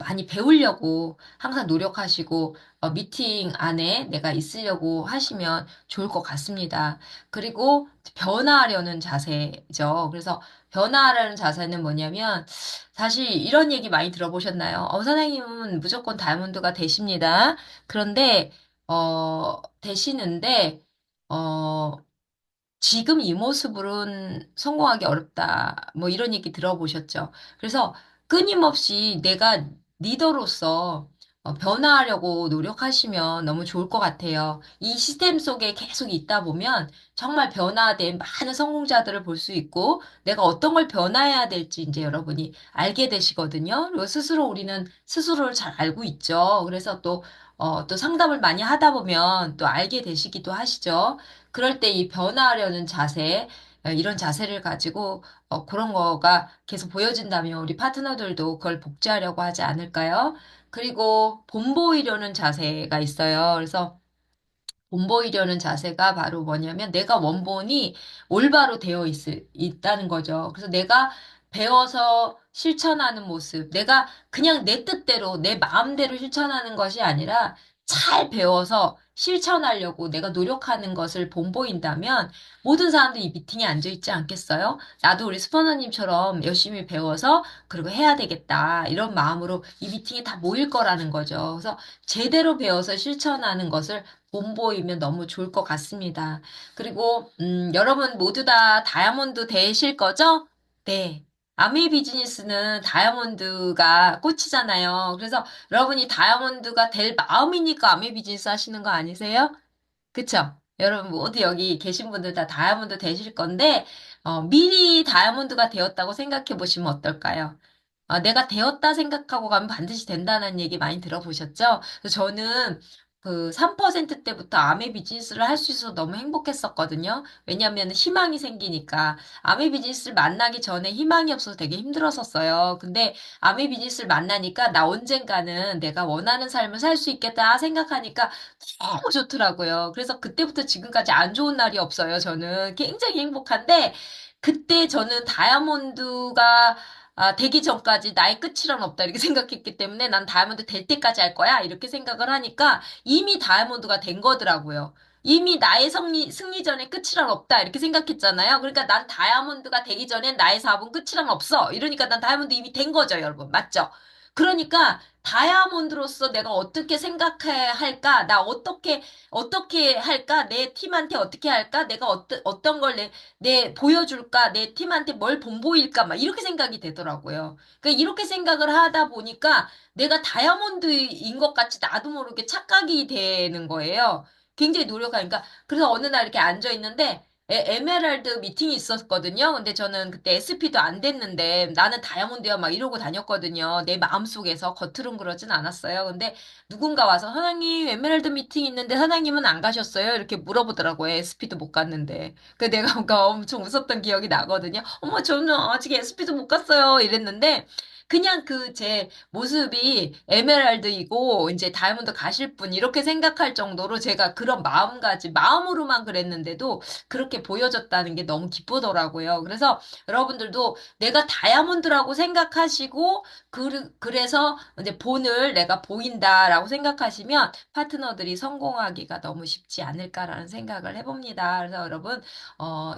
많이 배우려고 항상 노력하시고 미팅 안에 내가 있으려고 하시면 좋을 것 같습니다. 그리고 변화하려는 자세죠. 그래서 변화하려는 자세는 뭐냐면 사실 이런 얘기 많이 들어보셨나요? 선생님은 무조건 다이아몬드가 되십니다. 그런데 되시는데 어, 지금 이 모습으로는 성공하기 어렵다. 뭐 이런 얘기 들어보셨죠? 그래서 끊임없이 내가 리더로서 변화하려고 노력하시면 너무 좋을 것 같아요. 이 시스템 속에 계속 있다 보면 정말 변화된 많은 성공자들을 볼 수 있고 내가 어떤 걸 변화해야 될지 이제 여러분이 알게 되시거든요. 그리고 스스로 우리는 스스로를 잘 알고 있죠. 그래서 또 상담을 많이 하다 보면 또 알게 되시기도 하시죠. 그럴 때 이 변화하려는 자세, 이런 자세를 가지고 그런 거가 계속 보여진다면 우리 파트너들도 그걸 복제하려고 하지 않을까요? 그리고 본보이려는 자세가 있어요. 그래서 본보이려는 자세가 바로 뭐냐면 내가 원본이 올바로 있다는 거죠. 그래서 내가 배워서 실천하는 모습, 내가 그냥 내 뜻대로, 내 마음대로 실천하는 것이 아니라 잘 배워서 실천하려고 내가 노력하는 것을 본보인다면 모든 사람들이 이 미팅에 앉아 있지 않겠어요? 나도 우리 스포너님처럼 열심히 배워서 그리고 해야 되겠다. 이런 마음으로 이 미팅에 다 모일 거라는 거죠. 그래서 제대로 배워서 실천하는 것을 본보이면 너무 좋을 것 같습니다. 그리고 여러분 모두 다 다이아몬드 되실 거죠? 네. 아메이 비즈니스는 다이아몬드가 꽃이잖아요. 그래서 여러분이 다이아몬드가 될 마음이니까 아메이 비즈니스 하시는 거 아니세요? 그쵸? 여러분 모두 여기 계신 분들 다 다이아몬드 되실 건데, 미리 다이아몬드가 되었다고 생각해 보시면 어떨까요? 내가 되었다 생각하고 가면 반드시 된다는 얘기 많이 들어보셨죠? 그래서 저는 그 3% 때부터 아메 비즈니스를 할 수 있어서 너무 행복했었거든요. 왜냐하면 희망이 생기니까. 아메 비즈니스를 만나기 전에 희망이 없어서 되게 힘들었었어요. 근데 아메 비즈니스를 만나니까 나 언젠가는 내가 원하는 삶을 살 수 있겠다 생각하니까 너무 좋더라고요. 그래서 그때부터 지금까지 안 좋은 날이 없어요. 저는 굉장히 행복한데, 그때 저는 다이아몬드가 되기 전까지 나의 끝이란 없다 이렇게 생각했기 때문에 난 다이아몬드 될 때까지 할 거야 이렇게 생각을 하니까 이미 다이아몬드가 된 거더라고요. 이미 나의 승리 전에 끝이란 없다 이렇게 생각했잖아요. 그러니까 난 다이아몬드가 되기 전엔 나의 사업은 끝이란 없어. 이러니까 난 다이아몬드 이미 된 거죠, 여러분. 맞죠? 그러니까 다이아몬드로서 내가 어떻게 생각해야 할까? 나 어떻게 할까? 내 팀한테 어떻게 할까? 내가 어떤 걸 보여줄까? 내 팀한테 뭘 본보일까? 막 이렇게 생각이 되더라고요. 그러니까 이렇게 생각을 하다 보니까 내가 다이아몬드인 것 같이 나도 모르게 착각이 되는 거예요. 굉장히 노력하니까. 그래서 어느 날 이렇게 앉아 있는데 에메랄드 미팅이 있었거든요. 근데 저는 그때 SP도 안 됐는데 나는 다이아몬드야 막 이러고 다녔거든요. 내 마음속에서 겉으로는 그러진 않았어요. 근데 누군가 와서 사장님 에메랄드 미팅 있는데 사장님은 안 가셨어요? 이렇게 물어보더라고요. SP도 못 갔는데. 그 내가 뭔가 엄청 웃었던 기억이 나거든요. 어머 저는 아직 SP도 못 갔어요. 이랬는데 그냥 그 제 모습이 에메랄드이고 이제 다이아몬드 가실 분 이렇게 생각할 정도로 제가 그런 마음으로만 그랬는데도 그렇게 보여졌다는 게 너무 기쁘더라고요. 그래서 여러분들도 내가 다이아몬드라고 생각하시고 그래서 이제 본을 내가 보인다라고 생각하시면 파트너들이 성공하기가 너무 쉽지 않을까라는 생각을 해봅니다. 그래서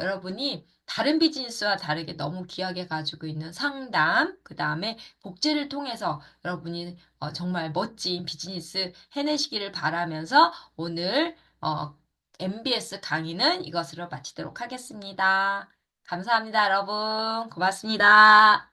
여러분이 다른 비즈니스와 다르게 너무 귀하게 가지고 있는 상담, 그 다음에 복제를 통해서 여러분이 정말 멋진 비즈니스 해내시기를 바라면서 오늘 MBS 강의는 이것으로 마치도록 하겠습니다. 감사합니다, 여러분. 고맙습니다.